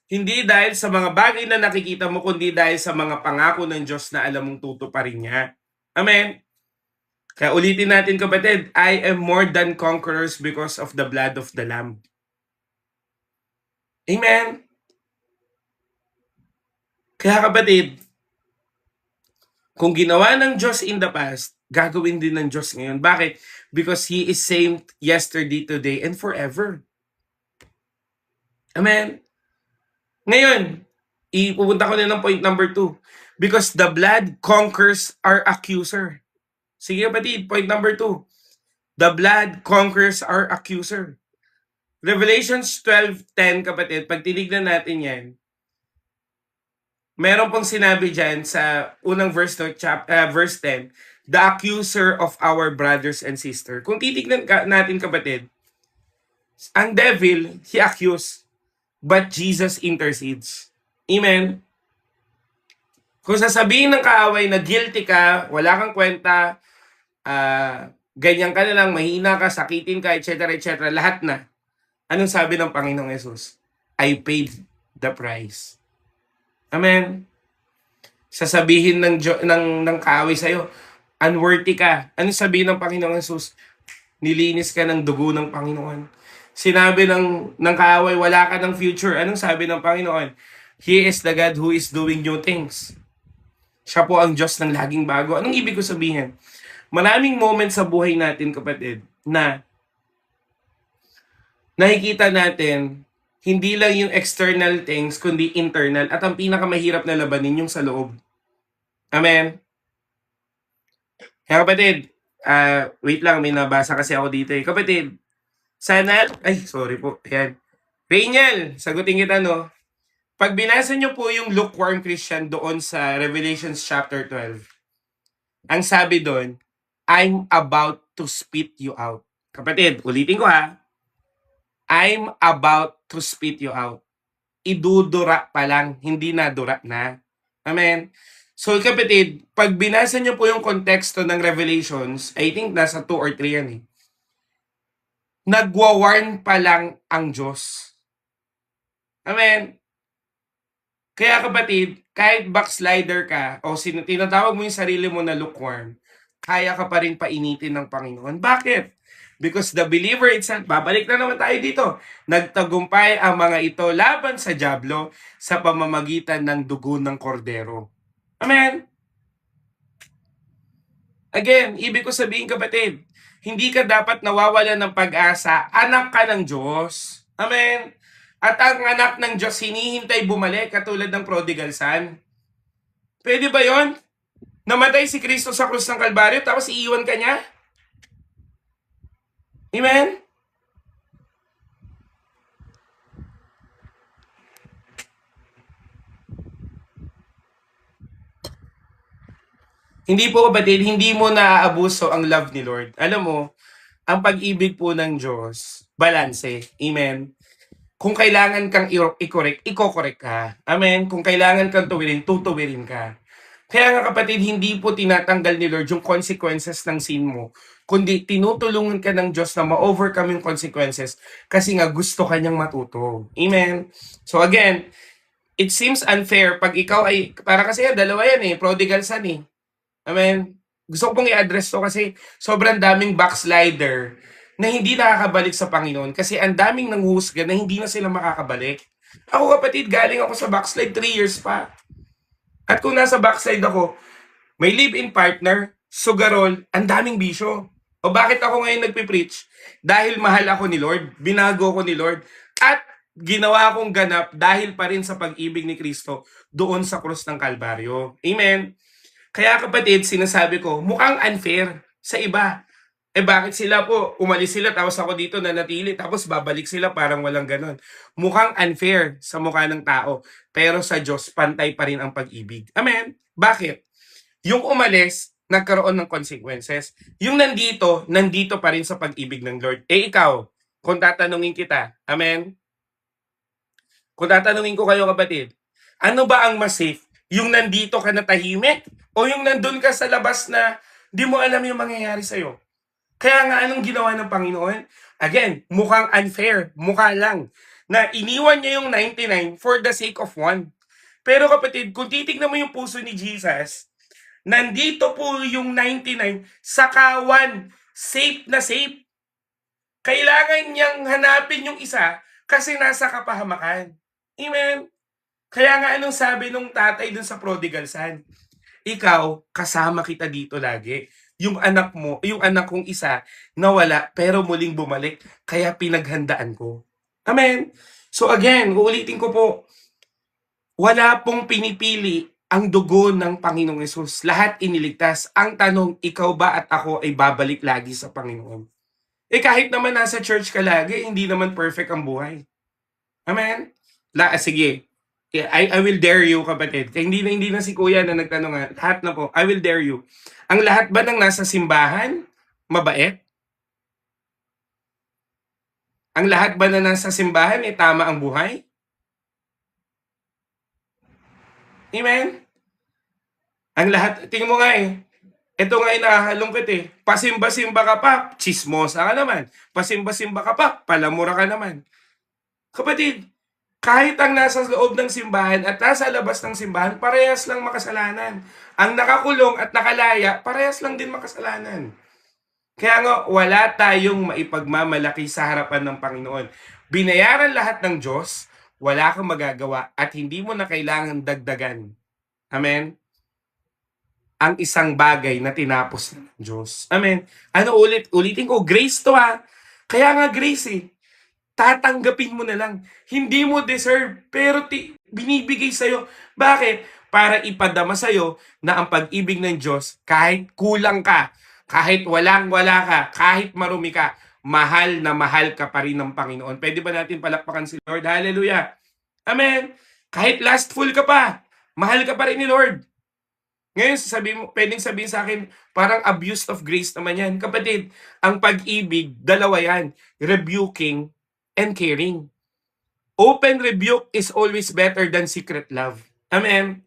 Hindi dahil sa mga bagay na nakikita mo, kundi dahil sa mga pangako ng Diyos na alam mong tutuparin niya. Amen? Kaya ulitin natin kapatid, I am more than conquerors because of the blood of the Lamb. Amen? Kaya kapatid, kung ginawa ng Diyos in the past, gagawin din ng Diyos ngayon. Bakit? Because He is same yesterday, today, and forever. Amen? Ngayon, ipupunta ko na ng point number 2. Because the blood conquers our accuser. Sige kapatid, point number 2. The blood conquers our accuser. Revelations 12:10 kapatid, pag tinignan natin yan, meron pong sinabi dyan sa unang verse, verse 10, the accuser of our brothers and sisters. Kung titignan natin kapatid, ang devil, he accused, but Jesus intercedes. Amen? Kung sasabihin ng kaaway na guilty ka, wala kang kwenta, ganyan ka na lang, mahina ka, sakitin ka, etc., etc., lahat na. Anong sabi ng Panginoong Yesus? I paid the price. Amen? Sasabihin ng kaaway sa'yo, unworthy ka. Anong sabihin ng Panginoong Yesus? Nilinis ka ng dugo ng Panginoon. Sinabi ng kaaway, wala ka ng future. Anong sabi ng Panginoon? He is the God who is doing new things. Siya po ang Diyos ng laging bago. Anong ibig ko sabihin? Maraming moment sa buhay natin, kapatid, na nakikita natin, hindi lang yung external things, kundi internal. At ang pinakamahirap na labanin yung sa loob. Amen? Kaya kapatid, wait lang, may nabasa kasi ako dito eh. Kapatid, Sana, ay, sorry po. Ayan. Rainiel, sagutin kita, no? Pag binasa niyo po yung lukewarm Christian doon sa Revelations chapter 12, ang sabi doon, I'm about to spit you out. Kapatid, ulitin ko ha. I'm about to spit you out. Idudura pa lang, hindi na dura na. Amen? So kapatid, pag binasa niyo po yung konteksto ng Revelations, I think nasa 2 or 3 yan eh. Nagwa-warn pa lang ang Diyos. Amen? Kaya kapatid, kahit backslider ka o tinatawag mo yung sarili mo na lukewarm, kaya ka pa rin painitin ng Panginoon. Bakit? Because the believer itself, babalik na naman tayo dito, nagtagumpay ang mga ito laban sa dyablo sa pamamagitan ng dugo ng kordero. Amen? Again, ibig ko sabihin kapatid, hindi ka dapat nawawalan ng pag-asa, anak ka ng Diyos. Amen? At ang anak ng Diyos hinihintay bumalik katulad ng prodigal son. Pwede ba yon? Namatay si Kristo sa krus ng Kalbaryo tapos iiwan ka niya? Amen? Hindi po kapatid, hindi mo naaabuso ang love ni Lord. Alam mo, ang pag-ibig po ng Diyos, balanse. Amen? Kung kailangan kang i-correct, i-correct ka. Amen? Kung kailangan kang tuwirin, tutuwirin ka. Kaya nga kapatid, hindi po tinatanggal ni Lord yung consequences ng sin mo, kundi tinutulungan ka ng Diyos na ma-overcome yung consequences kasi nga gusto kanyang matuto. Amen? So again, it seems unfair pag ikaw ay, para kasi dalawa yan eh, prodigal son eh. Amen? Gusto ko pong i-address to kasi sobrang daming backslider na hindi nakakabalik sa Panginoon kasi ang daming nanghuhusga na hindi na sila makakabalik. Ako kapatid, galing ako sa backslide 3 years pa. At kung nasa backslide ako, may live-in partner, sugarol, ang daming bisyo. O bakit ako ngayon nagpipreach? Dahil mahal ako ni Lord, binago ko ni Lord, at ginawa akong ganap dahil pa rin sa pag-ibig ni Kristo doon sa krus ng Kalbaryo. Amen? Kaya kapatid, sinasabi ko, mukhang unfair sa iba. Eh bakit sila po, umalis sila tapos ako dito nanatili tapos babalik sila parang walang ganon. Mukhang unfair sa mukha ng tao, pero sa Diyos pantay pa rin ang pag-ibig. Amen? Bakit? Yung umalis, nagkaroon ng consequences. Yung nandito, nandito pa rin sa pag-ibig ng Lord. Eh ikaw, kung tatanungin kita, amen? Kung tatanungin ko kayo kapatid, ano ba ang mas safe? Yung nandito ka na tahimik? O yung nandun ka sa labas na di mo alam yung mangyayari sa'yo? Kaya nga anong ginawa ng Panginoon? Again, mukhang unfair, mukha lang, na iniwan niya yung 99 for the sake of one. Pero kapatid, kung titignan mo yung puso ni Jesus, nandito po yung 99 sa kawan, safe na safe. Kailangan niyang hanapin yung isa kasi nasa kapahamakan. Amen? Kaya nga anong sabi nung tatay dun sa prodigal son? Ikaw, kasama kita dito lagi. Yung anak mo, yung anak kong isa, nawala pero muling bumalik, kaya pinaghandaan ko. Amen? So again, uulitin ko po, wala pong pinipili ang dugo ng Panginoong Yesus. Lahat iniligtas. Ang tanong, ikaw ba at ako ay babalik lagi sa Panginoon? Eh kahit naman nasa church ka lagi, hindi naman perfect ang buhay. Amen? Sige. I will dare you, kapatid. Kaya hindi na si kuya na nagtanong nga. Lahat na po. I will dare you. Ang lahat ba ng nasa simbahan, mabait? Ang lahat ba na nasa simbahan, tama ang buhay? Amen? Ang lahat, tingin mo nga eh. Ito nga inahalongkit eh. Pasimba-simba ka pa, chismosa ka naman. Pasimba-simba ka pa, palamura ka naman. Kapatid, kahit ang nasa loob ng simbahan at nasa labas ng simbahan, parehas lang makasalanan. Ang nakakulong at nakalaya, parehas lang din makasalanan. Kaya nga, wala tayong maipagmamalaki sa harapan ng Panginoon. Binayaran lahat ng Diyos, wala kang magagawa at hindi mo na kailangan dagdagan. Amen? Ang isang bagay na tinapos ng Diyos. Amen? Ulitin ko, grace to ha. Kaya nga grace eh. Tatanggapin mo na lang. Hindi mo deserve, pero binibigay sa'yo. Bakit? Para ipadama sa'yo na ang pag-ibig ng Diyos, kahit kulang ka, kahit walang-wala ka, kahit marumi ka, mahal na mahal ka pa rin ng Panginoon. Pwede ba natin palakpakan si Lord? Hallelujah. Amen. Kahit lustful ka pa, mahal ka pa rin ni Lord. Ngayon, pwedeng sabihin sa akin, parang abuse of grace naman yan. Kapatid, ang pag-ibig, dalawa yan. Rebuking and caring. Open rebuke is always better than secret love. Amen.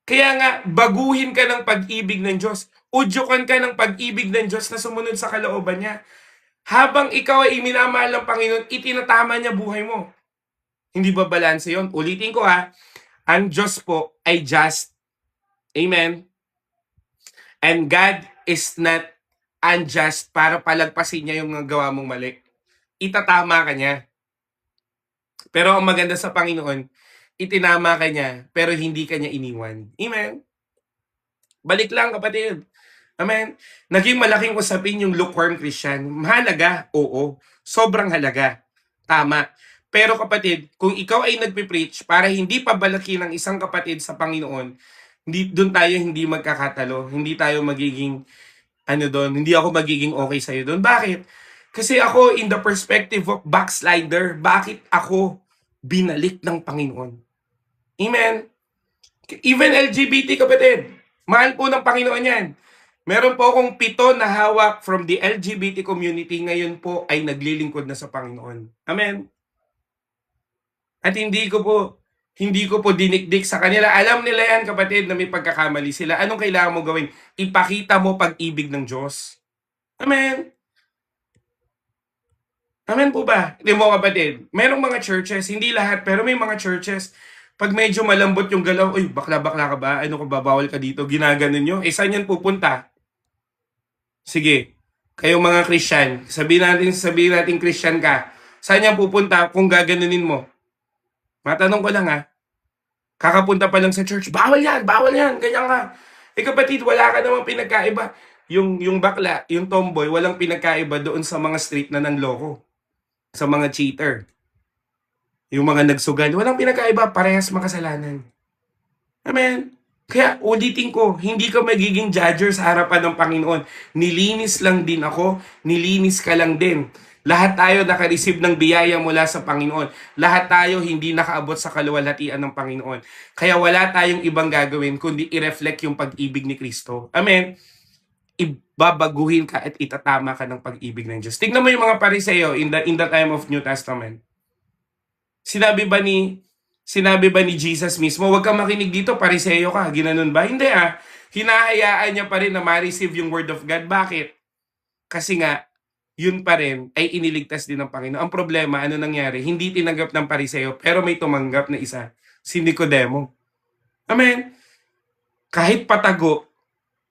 Kaya nga, baguhin ka ng pag-ibig ng Diyos. Udyukan ka ng pag-ibig ng Diyos na sumunod sa kalooban niya. Habang ikaw ay minamahal ng Panginoon, itinatama niya buhay mo. Hindi ba balanse yun? Ulitin ko ha, ang Diyos po ay just. Amen. And God is not unjust para palagpasin niya yung gawa mong mali. Itatama ka niya. Pero ang maganda sa Panginoon, itinama ka niya, pero hindi ka niya iniwan. Amen? Balik lang, kapatid. Amen? Naging malaking usapin yung lukewarm Christian. Mahalaga? Oo. Sobrang halaga. Tama. Pero kapatid, kung ikaw ay nagpipreach para hindi pabalaki ng isang kapatid sa Panginoon, doon tayo hindi magkakatalo. Hindi tayo magiging, hindi ako magiging okay sa'yo doon. Bakit? Kasi ako, in the perspective of backslider, bakit ako binalik ng Panginoon? Amen? Even LGBT, kapatid, mahal po ng Panginoon yan. Meron po akong 7 na hawak from the LGBT community, ngayon po ay naglilingkod na sa Panginoon. Amen? At hindi ko po dinikdik sa kanila. Alam nila yan, kapatid, na may pagkakamali sila. Anong kailangan mo gawin? Ipakita mo pag-ibig ng Diyos. Amen? Amen po ba? Hindi mo, kapatid. Merong mga churches, hindi lahat, pero may mga churches, pag medyo malambot yung galaw, uy, bakla-bakla ka ba? Ano ka ba? Bawal ka dito? Ginaganon nyo? Saan yan pupunta? Sige, kayong mga Christian, sabihin natin Christian ka. Saan yan pupunta kung gaganunin mo? Matanong ko lang ha. Kakapunta pa lang sa church, bawal yan, ganyan ka. Kapatid, wala ka namang pinagkaiba. Yung bakla, yung tomboy, walang pinagkaiba doon sa mga street na nanloko. Sa mga cheater. Yung mga nagsugal, walang pinagkaiba, parehas makasalanan. Amen? Kaya ulitin ko, hindi ka magiging judger sa harapan ng Panginoon. Nilinis lang din ako, nilinis ka lang din. Lahat tayo naka-receive ng biyaya mula sa Panginoon. Lahat tayo hindi nakaabot sa kaluwalhatian ng Panginoon. Kaya wala tayong ibang gagawin kundi i-reflect yung pag-ibig ni Kristo. Amen? Ibabaguhin ka at itatama ka ng pag-ibig ng Diyos. Tignan mo yung mga Pariseo in the time of New Testament. Sinabi ba ni Jesus mismo, huwag kang makinig dito, Pariseo ka, ginanon ba? Hindi hinahayaan niya pa rin na ma-receive yung word of God. Bakit? Kasi nga, yun pa rin ay iniligtas din ng Panginoon. Ang problema, ano nangyari? Hindi tinanggap ng Pariseo, pero may tumanggap na isa, si Nicodemo. Amen? Kahit patago,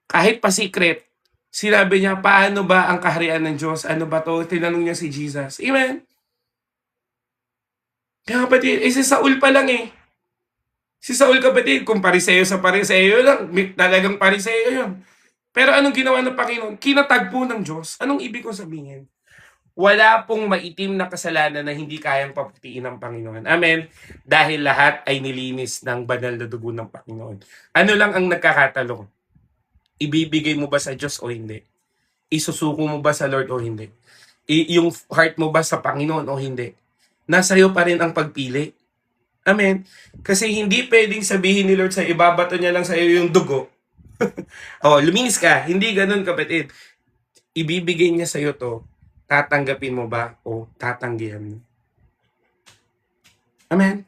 kahit pa-secret, sinabi niya, paano ba ang kaharian ng Diyos? Ano ba to? Tinanong niya si Jesus. Amen? Kaya kapatid, si Saul pa lang eh. Si Saul, kapatid, kung Pariseo sa Pariseo lang, talagang Pariseo yun. Pero anong ginawa ng Panginoon? Kinatagpo ng Diyos. Anong ibig kong sabihin? Wala pong maitim na kasalanan na hindi kayang paputiin ng Panginoon. Amen? Dahil lahat ay nilinis ng banal na dugo ng Panginoon. Ano lang ang nagkakatalo? Ibibigay mo ba sa Diyos o hindi? Isusuko mo ba sa Lord o hindi? Yung heart mo ba sa Panginoon o hindi? Nasa iyo pa rin ang pagpili. Amen? Kasi hindi pwedeng sabihin ni Lord sa ibabato niya lang sa iyo yung dugo. Luminis ka. Hindi ganun, kapatid. Ibibigay niya sa iyo to. Tatanggapin mo ba o tatanggihan mo? Amen?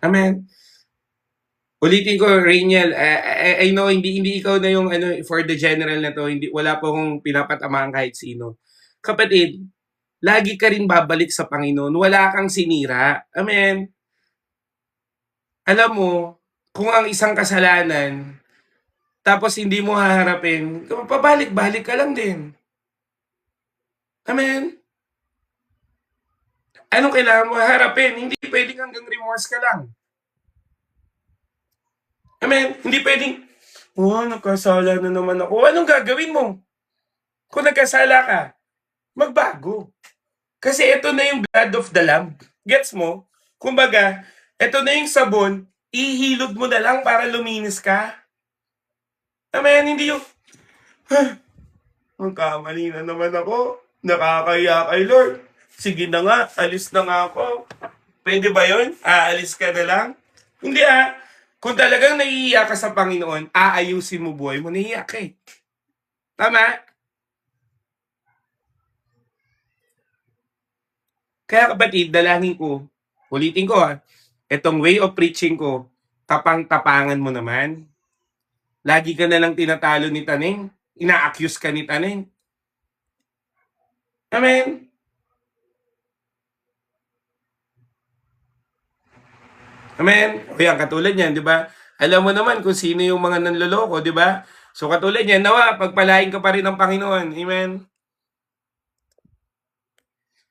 Amen? Ulitin ko, Rainiel, I know hindi ikaw na yung for the general na to, wala po akong pinapatamaan kahit sino. Kapatid, lagi ka rin babalik sa Panginoon, wala kang sinira. Amen. Alam mo, kung ang isang kasalanan, tapos hindi mo haharapin, pabalik-balik ka lang din. Amen. Anong kailangan mo harapin? Hindi pwedeng hanggang remorse ka lang. Amen. Hindi pwedeng, nagkasala na naman ako. Anong gagawin mo? Kung nagkasala ka, magbago. Kasi ito na yung blood of the lamb. Gets mo? Kumbaga, ito na yung sabon, ihilod mo na lang para luminis ka. Amen, hindi yung, magkamali na naman ako. Nakakaya kay Lord. Sige na nga, alis na nga ako. Pwede ba yun? Aalis ka na lang? Hindi ah. Kung talagang naiiyak ka sa Panginoon, aayusin mo buhay mo, naiiyak ka eh. Tama? Kaya kapatid, dalangin ko, ulitin ko ah, itong way of preaching ko, tapang-tapangan mo naman. Lagi ka na lang tinatalo ni Taneng. Ina-accuse ka ni Taneng. Amen? Amen? O yan, katulad yan, di ba? Alam mo naman kung sino yung mga nanloloko, di ba? So katulad yan, nawa, pagpalain ka pa rin ng Panginoon. Amen?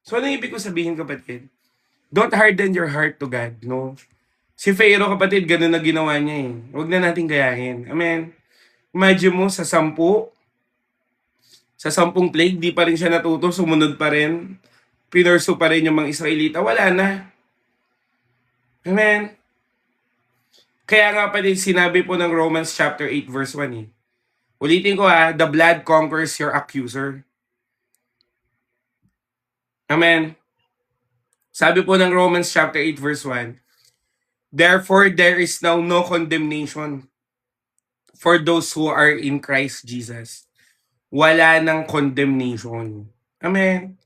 So ano ibig ko sabihin, kapatid? Don't harden your heart to God, no? Si Pharaoh, kapatid, ganun na ginawa niya eh. Huwag na natin gayahin. Amen? Imagine mo, sa 10 plague, di pa rin siya natuto, sumunod pa rin. Pinurso pa rin yung mga Israelita. Wala na. Amen? Kaya nga pa din sinabi po ng Romans chapter 8 verse 1 eh. Ulitin ko the blood conquers your accuser. Amen? Sabi po ng Romans chapter 8 verse 1, therefore there is now no condemnation for those who are in Christ Jesus. Wala nang condemnation. Amen?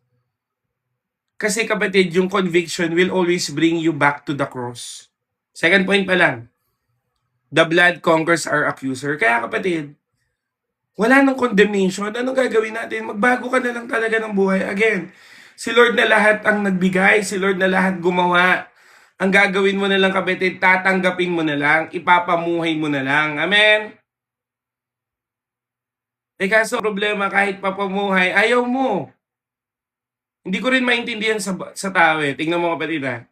Kasi kapatid, yung conviction will always bring you back to the cross. Second point pa lang, the blood conquers our accuser. Kaya kapatid, wala nang condemnation. Anong gagawin natin? Magbago ka na lang talaga ng buhay. Again, si Lord na lahat ang nagbigay. Si Lord na lahat gumawa. Ang gagawin mo na lang kapatid, tatanggapin mo na lang. Ipapamuhay mo na lang. Amen? Kaso problema, kahit papamuhay, ayaw mo. Hindi ko rin maintindihan sa tao eh. Tingnan mo kapatid ha.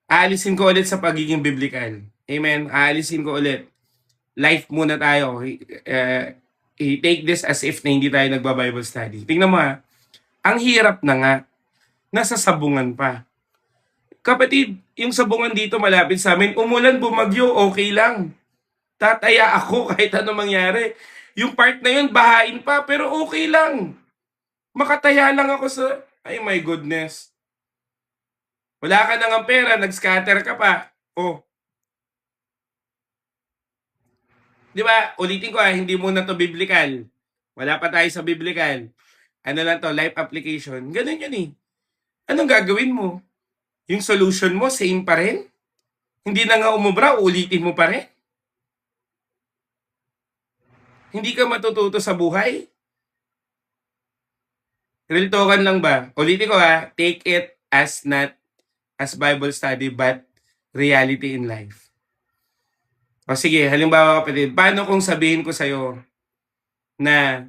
Aalisin ko ulit sa pagiging biblical. Amen? Aalisin ko ulit. Life muna tayo. Take this as if na hindi tayo nagba-Bible study. Tingnan mo ha. Ang hirap na nga. Nasa sabungan pa. Kapatid, yung sabungan dito malapit sa amin, umulan, bumagyo, okay lang. Tataya ako kahit ano mangyari. Yung part na yun, bahain pa, pero okay lang. Makataya lang ako sa, ay my goodness. Wala ka nang pera, nag-scatter ka pa. Oh. Di ba? Ulitin ko hindi muna to biblical. Wala pa tayo sa biblical. Ano lang to, life application. Ganun yun eh. Anong gagawin mo? Yung solution mo, same pa rin? Hindi na nga umubra, ulitin mo pa rin? Hindi ka matututo sa buhay? Real talkan lang ba? Ulitin ko take it as not as Bible study but reality in life. O sige, halimbawa kapatid, paano kung sabihin ko sa'yo na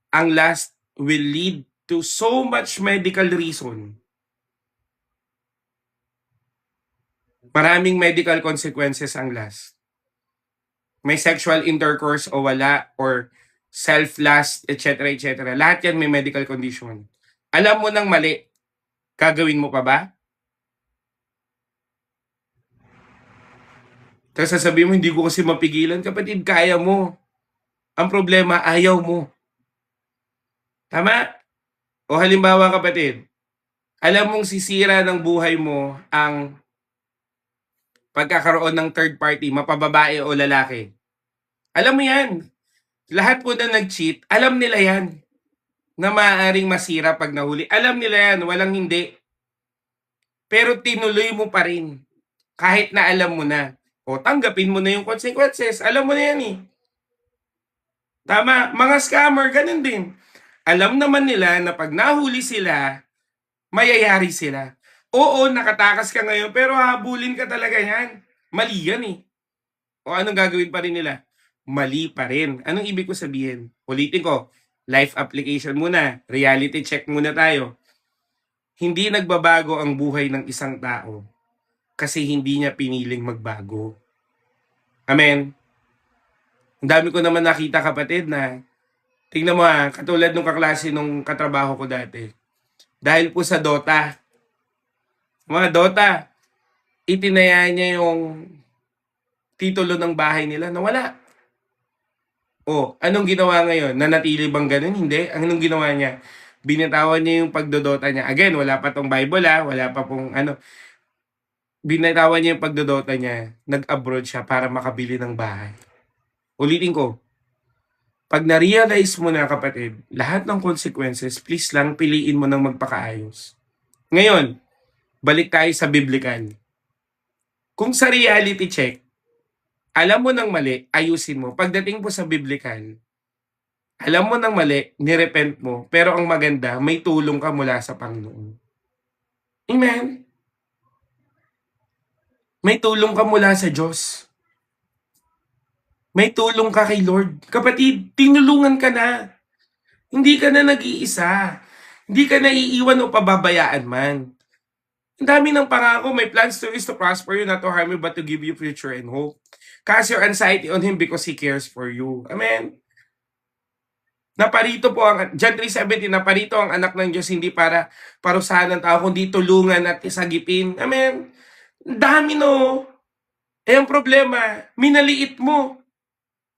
ang last will lead to so much medical reason. Maraming medical consequences ang last. May sexual intercourse o wala, or self-lust, etc. etc. Lahat yan may medical condition. Alam mo nang mali, gagawin mo pa ba? Tapos sasabihin mo, hindi ko kasi mapigilan. Kapatid, kaya mo. Ang problema, ayaw mo. Tama? O halimbawa kapatid, alam mong sisira ng buhay mo ang pagkakaroon ng third party, mapababae o lalaki. Alam mo yan. Lahat po na nag-cheat, alam nila yan na maaaring masira pag nahuli. Alam nila yan, walang hindi. Pero tinuloy mo pa rin kahit na alam mo na. O tanggapin mo na yung consequences. Alam mo na yan eh. Tama? Mga scammer, ganun din. Alam naman nila na pag nahuli sila, mayayari sila. Oo, nakatakas ka ngayon, pero habulin ka talaga yan. Mali yan eh. O anong gagawin pa rin nila? Mali pa rin. Anong ibig ko sabihin? Ulitin ko, life application muna, reality check muna tayo. Hindi nagbabago ang buhay ng isang tao kasi hindi niya piniling magbago. Amen? Ang dami ko naman nakita kapatid na, tingnan mo katulad nung kaklase nung katrabaho ko dati. Dahil po sa Dota, mga Dota, itinaya niya yung titulo ng bahay nila na wala. Anong ginawa ngayon? Nanatili bang ganun? Hindi. Anong ginawa niya? Binitawan niya yung pagdodota niya. Again, wala pa tong Bible wala pa pong ano. Binitawan niya yung pagdodota niya. Nag-abroad siya para makabili ng bahay. Ulitin ko, pag na-realize mo na kapatid, lahat ng consequences, please lang piliin mo ng magpakaayos. Ngayon, balik tayo sa biblical. Kung sa reality check, alam mo ng mali, ayusin mo. Pagdating po sa biblical, alam mo ng mali, nirepent mo, pero ang maganda, may tulong ka mula sa Panginoon. Amen? May tulong ka mula sa Diyos. May tulong ka kay Lord. Kapatid, tinulungan ka na. Hindi ka na nag-iisa. Hindi ka naiiwan o pababayaan man. Ang dami ng pangako, may plans to is to prosper you, not to harm you, but to give you future and hope. Cast your anxiety on Him because He cares for you. Amen? Naparito po ang, John 3:17, naparito ang anak ng Diyos hindi para parusahan ng tao, kundi tulungan at isagipin. Amen? Ang dami no. Ang problema, minaliit mo.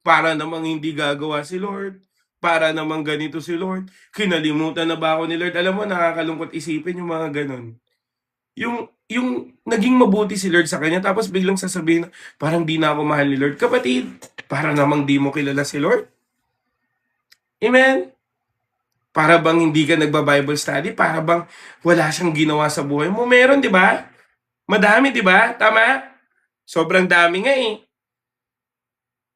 Para namang hindi gagawa si Lord. Para namang ganito si Lord. Kinalimutan na ba ako ni Lord? Alam mo, nakakalungkot isipin yung mga ganun. Yung naging mabuti si Lord sa kanya, tapos biglang sasabihin, parang di na ako mahal ni Lord. Kapatid, para namang di mo kilala si Lord. Amen? Para bang hindi ka nagba-Bible study? Para bang wala siyang ginawa sa buhay mo? Meron, di ba? Madami, di ba? Tama? Sobrang dami nga eh.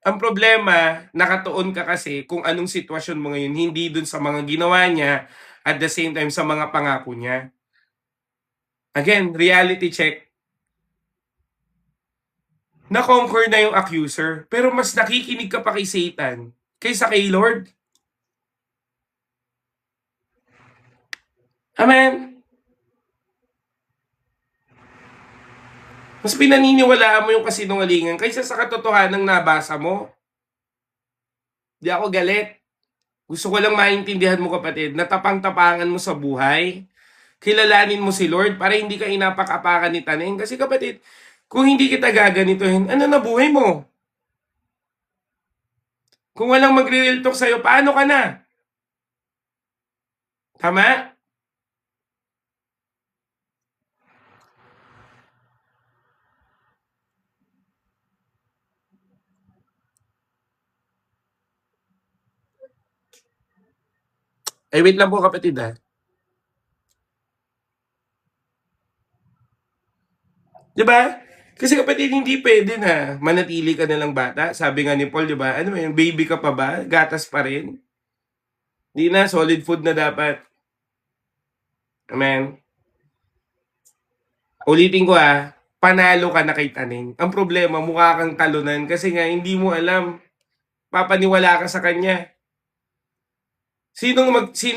Ang problema, nakatuon ka kasi kung anong sitwasyon mo ngayon, hindi dun sa mga ginawa niya, at the same time sa mga pangako niya. Again, reality check. Na-conquer na yung accuser, pero mas nakikinig ka pa kay Satan kaysa kay Lord. Amen? Mas pinaniniwalaan mo yung kasinungalingan kaysa sa katotohanan ng nabasa mo. Di ako galit. Gusto ko lang maintindihan mo kapatid, na tapang-tapangan mo sa buhay. Kilalanin mo si Lord para hindi ka inapak-apakan ni Taning. Kasi kapatid, kung hindi kita gaganituhin, ano na buhay mo? Kung walang magre-real talk sa'yo, paano ka na? Tama? Ay, wait lang po kapatid ha. Diba? Kasi kapatid, hindi pwede na manatili ka na lang bata. Sabi nga ni Paul, diba? Ano yun, baby ka pa ba? Gatas pa rin. Hindi na, solid food na dapat. Amen. Ulitin ko panalo ka na kay Taning. Ang problema, mukha kang talunan kasi nga hindi mo alam. Papaniwala ka sa kanya. Sino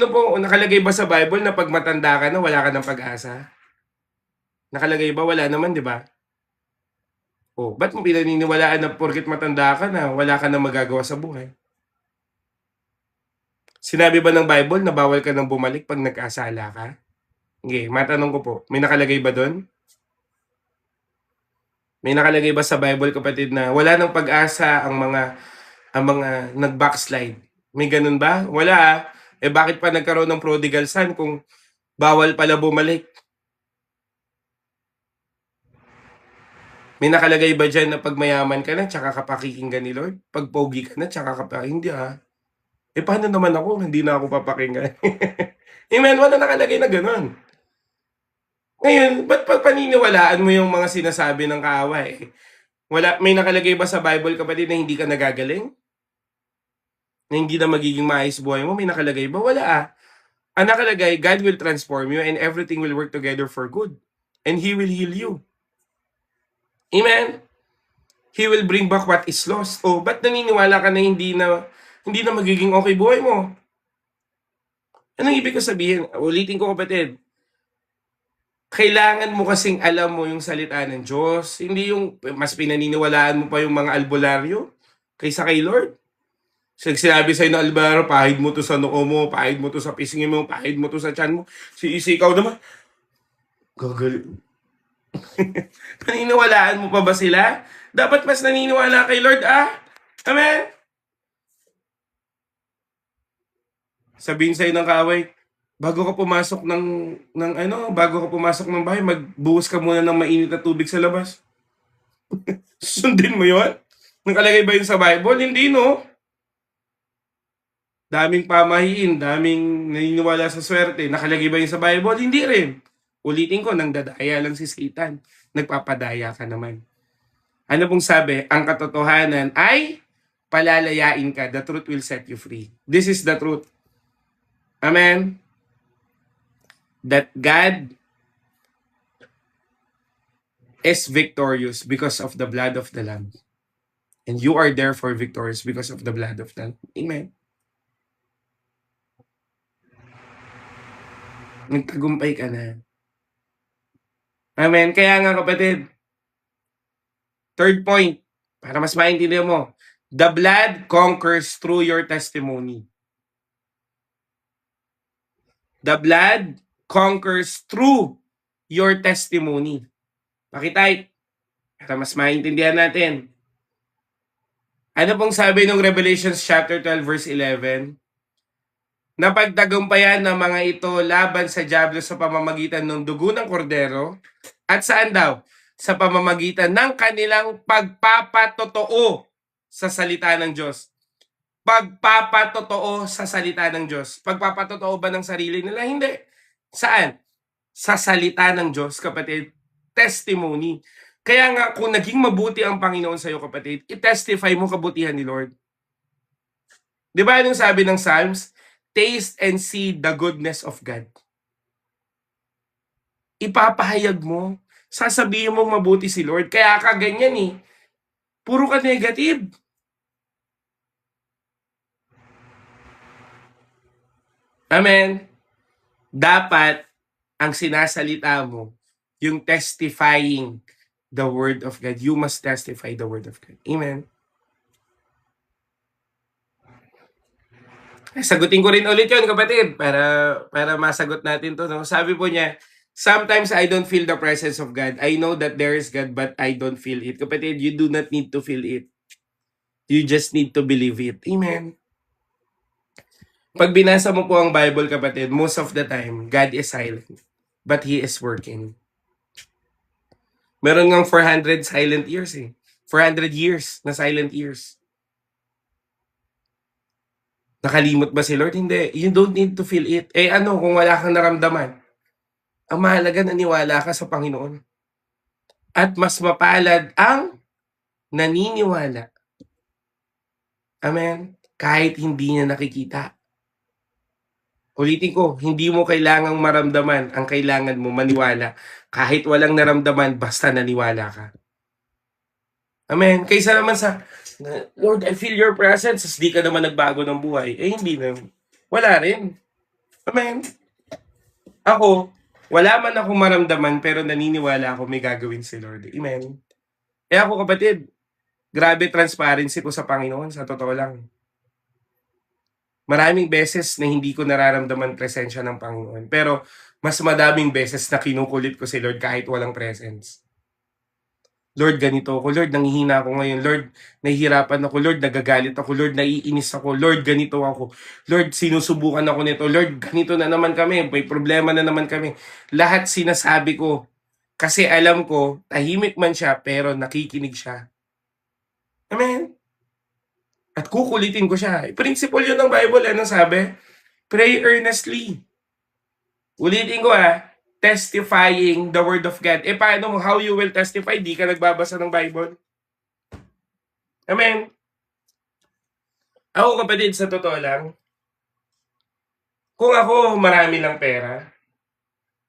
po nakalagay ba sa Bible na pag matanda ka na wala ka ng pag-asa? Nakalagay ba? Wala naman, di ba? Ba't mo pinaniniwalaan na porket matanda ka na wala ka na magagawa sa buhay? Sinabi ba ng Bible na bawal ka nang bumalik pag nagkasala ka? Okay, matanong ko po, may nakalagay ba doon? May nakalagay ba sa Bible kapatid na wala nang pag-asa ang mga nag-backslide? May ganun ba? Wala bakit pa nagkaroon ng prodigal son kung bawal pala bumalik? May nakalagay ba dyan na pag mayaman ka na, tsaka ka pakikinggan ni Lord? Pag pogi ka na, tsaka ka pa, hindi paano naman ako, hindi na ako papakinggan? Amen, wala nakalagay na ganun. Ngayon, ba't paniniwalaan mo yung mga sinasabi ng kaaway? May nakalagay ba sa Bible kapatid na hindi ka nagagaling? Na hindi na magiging maayos buhay mo? May nakalagay ba? Wala Ang nakalagay, God will transform you and everything will work together for good. And He will heal you. Amen? He will bring back what is lost. Ba't naniniwala ka na hindi na magiging okay buhay mo? Anong ibig ko sabihin? Ulitin ko kapatid. Kailangan mo kasing alam mo yung salita ng Diyos. Hindi yung mas pinaniniwalaan mo pa yung mga albularyo kaysa kay Lord. Sinabi sa'yo na albularyo, pahid mo to sa noo mo, pahid mo to sa pisngi mo, pahid mo to sa tiyan mo. Ikaw naman, gagalit. Paniniwalaan mo pa ba sila? Dapat mas naniniwala kay Lord, Amen? Sabihin sa'yo ng kaaway, bago ka pumasok ng bahay, magbuhos ka muna ng mainit na tubig sa labas. Sundin mo yun? Nakalagay ba yun sa Bible? Hindi, no? Daming pamahiin, daming naniniwala sa swerte. Nakalagay ba yun sa Bible? Hindi rin. Ulitin ko, nangdadaya lang si Satan. Nagpapadaya ka naman. Ano pong sabi? Ang katotohanan ay palalayain ka. The truth will set you free. This is the truth. Amen? That God is victorious because of the blood of the Lamb. And you are therefore victorious because of the blood of the Lamb. Amen? Nagtagumpay ka na. Amen? Kaya nga kapatid, third point, para mas maintindihan mo, the blood conquers through your testimony. The blood conquers through your testimony. Pakitype, para mas maintindihan natin. Ano pong sabi ng Revelation chapter 12 verse 11? Napagtagumpayan ng mga ito laban sa diablo sa pamamagitan ng dugo ng kordero at saan daw? Sa pamamagitan ng kanilang pagpapatotoo sa salita ng Diyos. Pagpapatotoo sa salita ng Diyos. Pagpapatotoo ba ng sarili nila? Hindi. Saan? Sa salita ng Diyos, kapatid. Testimony. Kaya nga, kung naging mabuti ang Panginoon sa iyo, kapatid, i-testify mo kabutihan ni Lord. Di ba anong sabi ng Psalms? Taste and see the goodness of God. Ipapahayag mo. Sasabihin mo mabuti si Lord. Kaya ka ganyan eh. Puro ka negative. Amen. Dapat ang sinasalita mo, yung testifying the word of God. You must testify the word of God. Amen. Sagutin ko rin ulit yun, kapatid, para masagot natin to. No? Sabi po niya, sometimes I don't feel the presence of God. I know that there is God, but I don't feel it. Kapatid, you do not need to feel it. You just need to believe it. Amen. Pag binasa mo po ang Bible, kapatid, most of the time, God is silent, but He is working. Meron ngang 400 silent years eh. 400 years na silent years. Nakalimot ba si Lord? Hindi. You don't need to feel it. Eh ano kung wala kang naramdaman? Ang mahalaga, naniwala ka sa Panginoon. At mas mapalad ang naniniwala. Amen? Kahit hindi niya nakikita. Ulitin ko, hindi mo kailangang maramdaman. Ang kailangan mo, maniwala. Kahit walang naramdaman, basta naniwala ka. Amen? Kaysa naman sa, Lord, I feel your presence, di ka naman nagbago ng buhay. Eh, hindi na. Wala rin. Amen? Ako, wala man ako maramdaman, pero naniniwala ako may gagawin si Lord. Amen? Eh ako, kapatid, grabe transparency ko sa Panginoon, sa totoo lang. Maraming beses na hindi ko nararamdaman presensya ng Panginoon. Pero mas madaming beses na kinukulit ko si Lord kahit walang presence. Lord, ganito ako. Lord, nanghihina ako ngayon. Lord, nahihirapan ako. Lord, nagagalit ako. Lord, naiinis ako. Lord, ganito ako. Lord, sinusubukan ako nito. Lord, ganito na naman kami. May problema na naman kami. Lahat sinasabi ko. Kasi alam ko, tahimik man siya, pero nakikinig siya. Amen? At kukulitin ko siya. Principle yun ng Bible. Anong sabi? Pray earnestly. Ulitin ko testifying the word of God. Eh paano mo, how you will testify? Di ka nagbabasa ng Bible. Amen. Ako, kapatid, sa totoo lang, kung ako marami lang pera,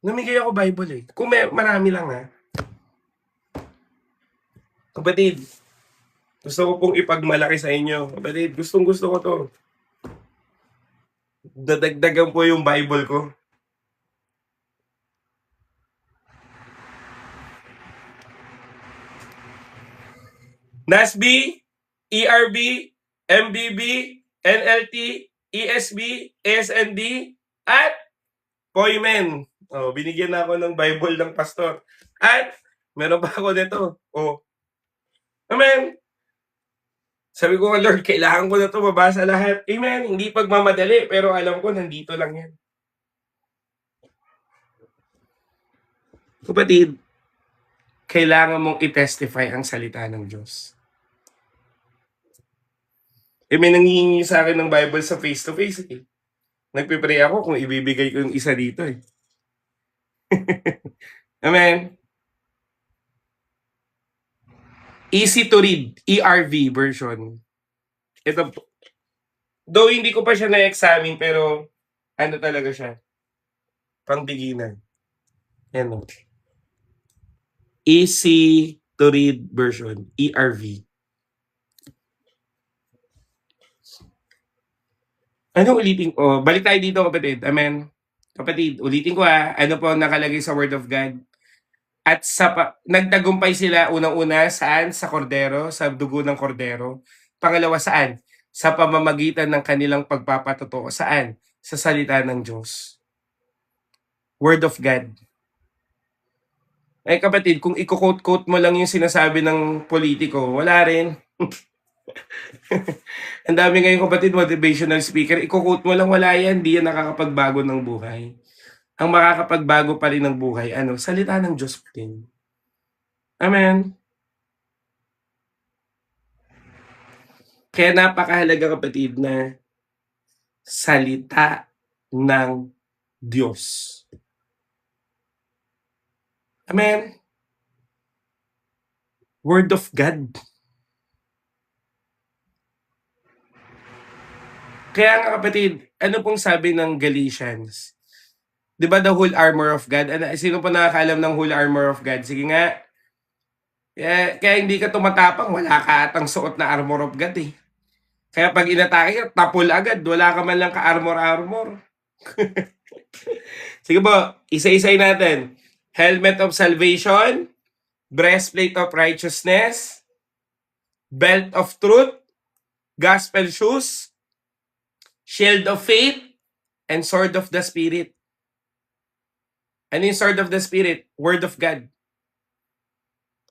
namigay ako Bible eh. Kung marami lang Kapatid, gusto ko pong ipagmalaki sa inyo. Kapatid, gustong gusto ko to. Dadagdagan po yung Bible ko. NASB, ERB, MBB, NLT, ESB, ASND, at Poymen. Oh, binigyan na ako ng Bible ng pastor. At meron pa ako nito. Oh. Amen. Sabi ko, Lord, kailangan ko na ito mabasa lahat. Amen. Hindi pagmamadali, pero alam ko, nandito lang yan. Kapatid, kailangan mong i-testify ang salita ng Diyos. May nangihingi sa akin ng Bible sa face-to-face. Nagpipray ako kung ibibigay ko yung isa dito. Amen. Easy to read, ERV version. Ito, though hindi ko pa siya na-examine, pero ano talaga siya? Pang beginner. Yan o. Easy to read version, ERV. Ano ulitin ko? Balik tayo dito, kapatid. Amen. Kapatid, ulitin ko ano po nakalagay sa Word of God. At nagtagumpay sila unang-una saan? Sa kordero, sa dugo ng kordero. Pangalawa saan? Sa pamamagitan ng kanilang pagpapatotoo. Saan? Sa salita ng Diyos. Word of God. Kapatid, kung i-quote-quote mo lang yung sinasabi ng politiko, wala rin. Ang dami ngayon, kapatid, motivational speaker. I-quote mo lang, wala yan. Di yan nakakapagbago ng buhay. Ang makakapagbago pa rin ng buhay, salita ng Diyos pa rin. Amen. Kaya napakahalaga, kapatid, na salita ng Diyos. Amen. Word of God. Kaya nga, kapatid, ano pong sabi ng Galatians? Di ba the whole armor of God? Sino pa nakakaalam ng whole armor of God? Sige nga. Kaya hindi ka tumatapang, wala ka atang suot na armor of God eh. Kaya pag inatake ka, tapol agad. Wala ka man lang ka-armor-armor. Sige po, isa-isay natin. Helmet of salvation, breastplate of righteousness, belt of truth, gospel shoes, shield of faith, and sword of the Spirit. Ano yung sword of the Spirit? Word of God.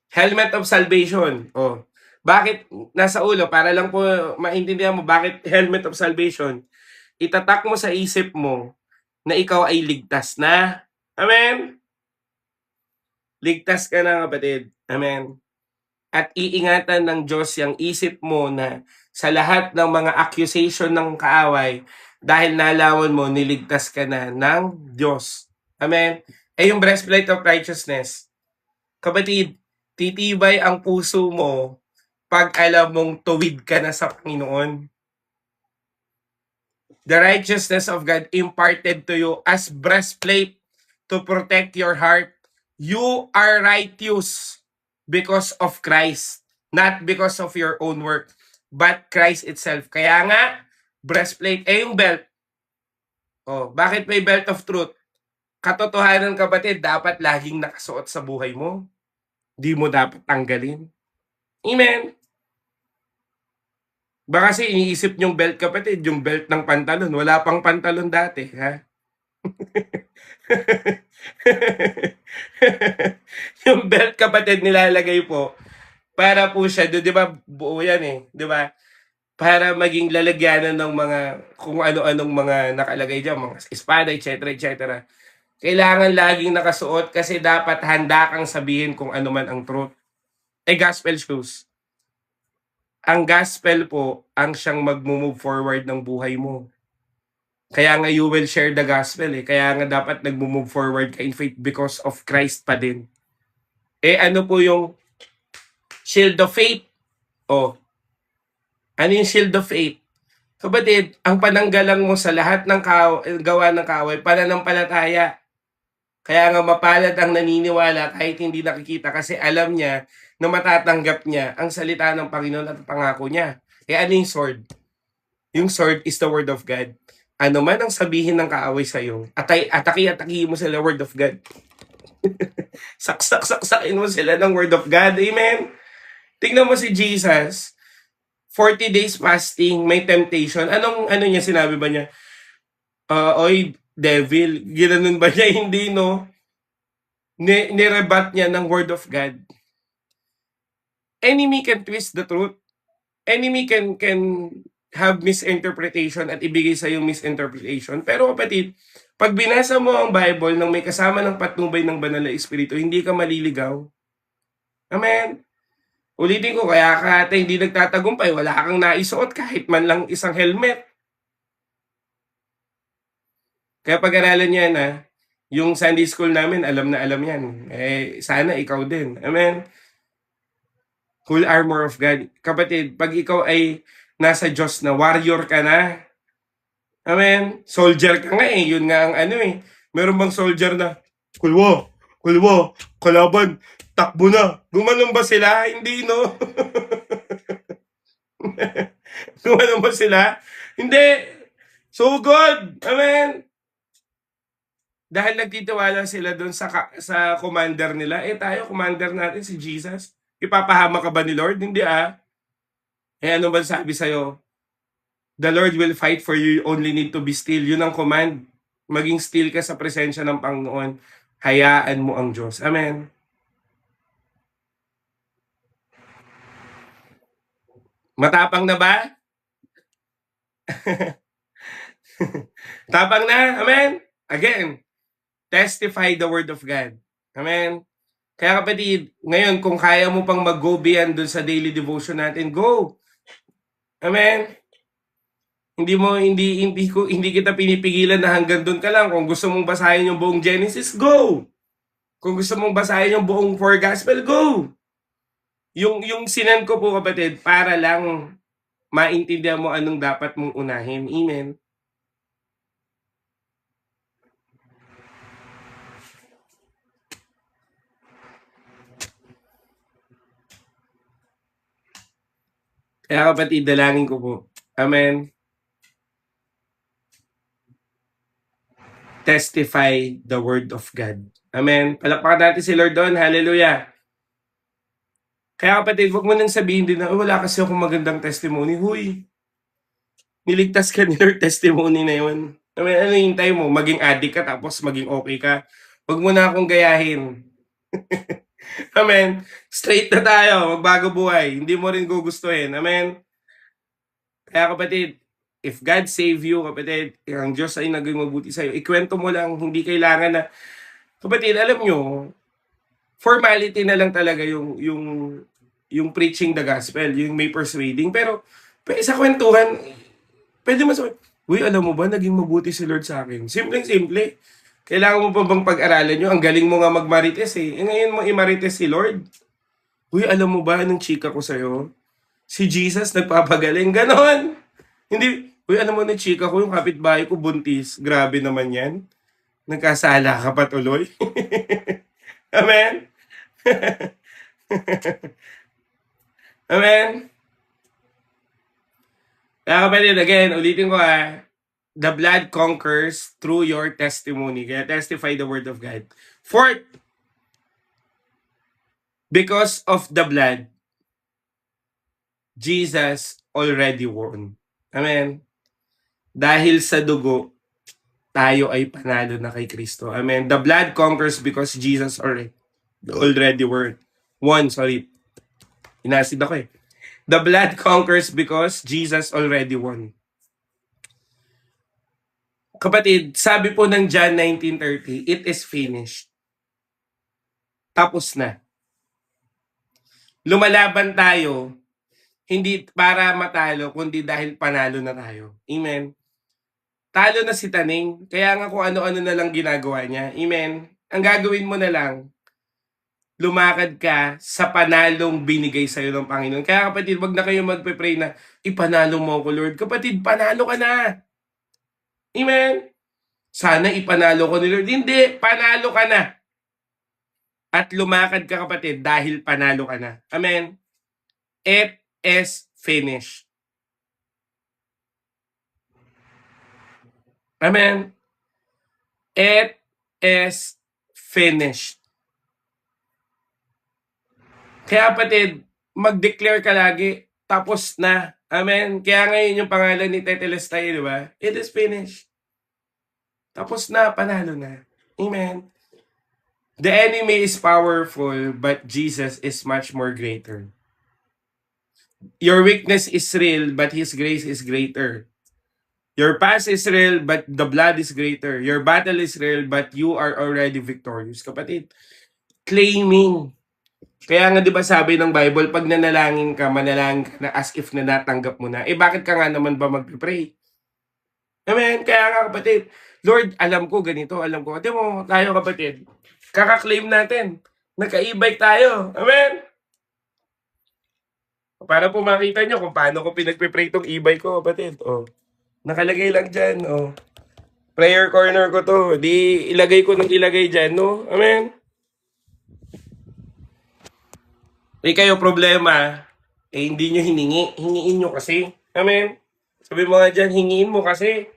Helmet of salvation. Bakit nasa ulo? Para lang po maintindihan mo bakit helmet of salvation. Itatak mo sa isip mo na ikaw ay ligtas na. Amen? Ligtas ka na, kapatid. Amen? At iingatan ng Diyos yung isip mo na sa lahat ng mga accusation ng kaaway, dahil nalaman mo, niligtas ka na ng Diyos. Amen? Yung breastplate of righteousness. Kapatid, titibay ang puso mo pag alam mong tuwid ka na sa Panginoon. The righteousness of God imparted to you as breastplate to protect your heart. You are righteous because of Christ, not because of your own work, but Christ itself. Kaya nga, breastplate, yung belt. Bakit may belt of truth? Katotohanan, kapatid, dapat laging nakasuot sa buhay mo. Di mo dapat tanggalin. Amen. Baka kasi iniisip nyong belt, kapatid, yung belt ng pantalon. Wala pang pantalon dati, ha? Yung belt, kapatid, nilalagay po para po siya, di ba, buo yan eh, di ba? Para maging lalagyanan ng mga, kung ano-anong mga nakalagay dyan, mga espada, etc., etc. Kailangan laging nakasuot kasi dapat handa kang sabihin kung ano man ang truth. Gospel shoes. Ang gospel po, ang siyang mag-move forward ng buhay mo. Kaya nga you will share the gospel eh. Kaya nga dapat nag-move forward ka in faith because of Christ pa din. Ano po yung shield of faith? Ano yung shield of faith? Kapatid, ang pananggalang mo sa lahat ng gawa ng kaaway, pananampalataya. Kaya nga mapalad ang naniniwala kahit hindi nakikita kasi alam niya na matatanggap niya ang salita ng Panginoon at pangako niya. Ano yung sword? Yung sword is the word of God. Ano man ang sabihin ng kaaway sa iyo, ataki mo sila word of God. Saksakin mo sila ng word of God. Amen? Tingnan mo si Jesus, 40 days fasting, may temptation. Ano niya, sinabi ba niya? Oy, devil, ginanon ba niya? Hindi, no? Nirebat niya ng word of God. Enemy can twist the truth. enemy can have misinterpretation at ibigay sa yung misinterpretation. Pero kapatid, pag binasa mo ang Bible nang may kasama ng patnubay ng banal na espiritu, hindi ka maliligaw. Amen. Ulitin ko, kaya ka ate hindi nagtatagumpay, wala kang naisuot kahit man lang isang helmet. Kaya pag-aralan yan yung Sunday school namin, alam na alam yan. Sana ikaw din. Amen. Full armor of God. Kapatid, pag ikaw ay nasa Diyos na, warrior ka na. Amen. Soldier ka nga yun nga ang Meron bang soldier na, kulwa, kalaban, takbo na. Gumanon ba sila? Hindi, no? Gumanon ba sila? Hindi. So good. Amen. Dahil nagtitiwala sila doon sa commander nila, tayo, commander natin si Jesus. Ipapahama ka ba ni Lord? Hindi ano ba sabi sa'yo? The Lord will fight for you, you only need to be still. Yun ang command. Maging still ka sa presensya ng Panginoon. Hayaan mo ang Diyos. Amen. Matapang na ba? Tapang na? Amen? Again, testify the word of God. Amen? Kaya kapatid, ngayon kung kaya mo pang mag-go beyond dun sa daily devotion natin, go. Amen? Hindi kita pinipigilan na hanggang doon ka lang. Kung gusto mong basahin yung buong Genesis, go. Kung gusto mong basahin yung buong 4 Gospel, go. Yung sinan ko po kapatid, para lang maintindihan mo anong dapat mong unahin. Amen. Kaya kapatid, dalangin ko po. Amen. Testify the word of God. Amen. Palakpakan natin si Lord doon. Hallelujah. Kaya kapatid, wag mo nang sabihin din na, wala kasi akong magandang testimony. Huy, niligtas ka ni Lord, testimony na yun. Amen, ano hintay mo? Maging addict ka tapos maging okay ka. Wag mo na akong gayahin. Amen. Straight na tayo. Magbago buhay. Hindi mo rin gugustuhin. Amen. Kaya kapatid, if God save you, kapatid, ang Diyos ay naging mabuti sa'yo, ikwento mo lang, hindi kailangan na, kapatid, alam nyo, formality na lang talaga yung preaching the gospel, yung may persuading. Pero sa kwentuhan, pwede mo sabihin, uy, alam mo ba, naging mabuti si Lord sa akin. Simpleng-simple. Kailangan mo pa bang pag-aralan nyo? Ang galing mo nga magmarites ngayon mo imarites si Lord. Uy, alam mo ba, anong chika ko sa'yo? Si Jesus nagpapagaling. Ganon. Hindi, uy, alam mo na chika ko, yung kapitbahay ko buntis. Grabe naman yan. Nagkasala ka pa tuloy. Amen? Amen? Kaya kapatid, again, ulitin ko the blood conquers through your testimony. Kaya testify the word of God. Fourth, because of the blood, Jesus already won. Amen? Dahil sa dugo, tayo ay panalo na kay Kristo. Amen? The blood conquers because Jesus already won. Sorry. Inasid ako The blood conquers because Jesus already won. Kapatid, sabi po ng John 19:30, it is finished. Tapos na. Lumalaban tayo, hindi para matalo, kundi dahil panalo na tayo. Amen. Talo na si Taning, kaya nga kung ano-ano na lang ginagawa niya. Amen. Ang gagawin mo na lang, lumakad ka sa panalong binigay sa'yo ng Panginoon. Kaya kapatid, wag na kayo magpe-pray na, ipanalo mo ako, Lord. Kapatid, panalo ka na. Amen. Sana ipanalo ko ni Lord. Hindi, panalo ka na. At lumakad ka kapatid dahil panalo ka na. Amen. It is finished. Amen. It is finished. Kaya kapatid, mag-declare ka lagi, tapos na. Amen. Kaya ngayon yung pangalan ni Tetelestai, di ba? It is finished. Tapos na, panalo na. Amen. The enemy is powerful, but Jesus is much more greater. Your weakness is real, but His grace is greater. Your past is real, but the blood is greater. Your battle is real, but you are already victorious. Kapatid, claiming. Kaya nga 'di ba sabi ng Bible, pag nanalangin ka, manalangin ka na as if na natanggap mo na. Eh bakit ka nga naman ba magpe-pray? Amen. Kaya nga kapatid, Lord, alam ko ganito, alam ko. Tingnan mo, tayo kapatid, kaka-claim natin. Nagka-e-bike tayo. Amen. Para po makita nyo kung paano ko pinagpe-pray tong e-bike ko, kapatid. Oh, nakalagay lang dyan. Oh, prayer corner ko to. Di ilagay ko ng ilagay dyan, no? Amen. Eh kayo problema, eh hindi nyo hiningi. Hingiin nyo kasi. Amen. Sabi mo nga dyan, hingiin mo kasi.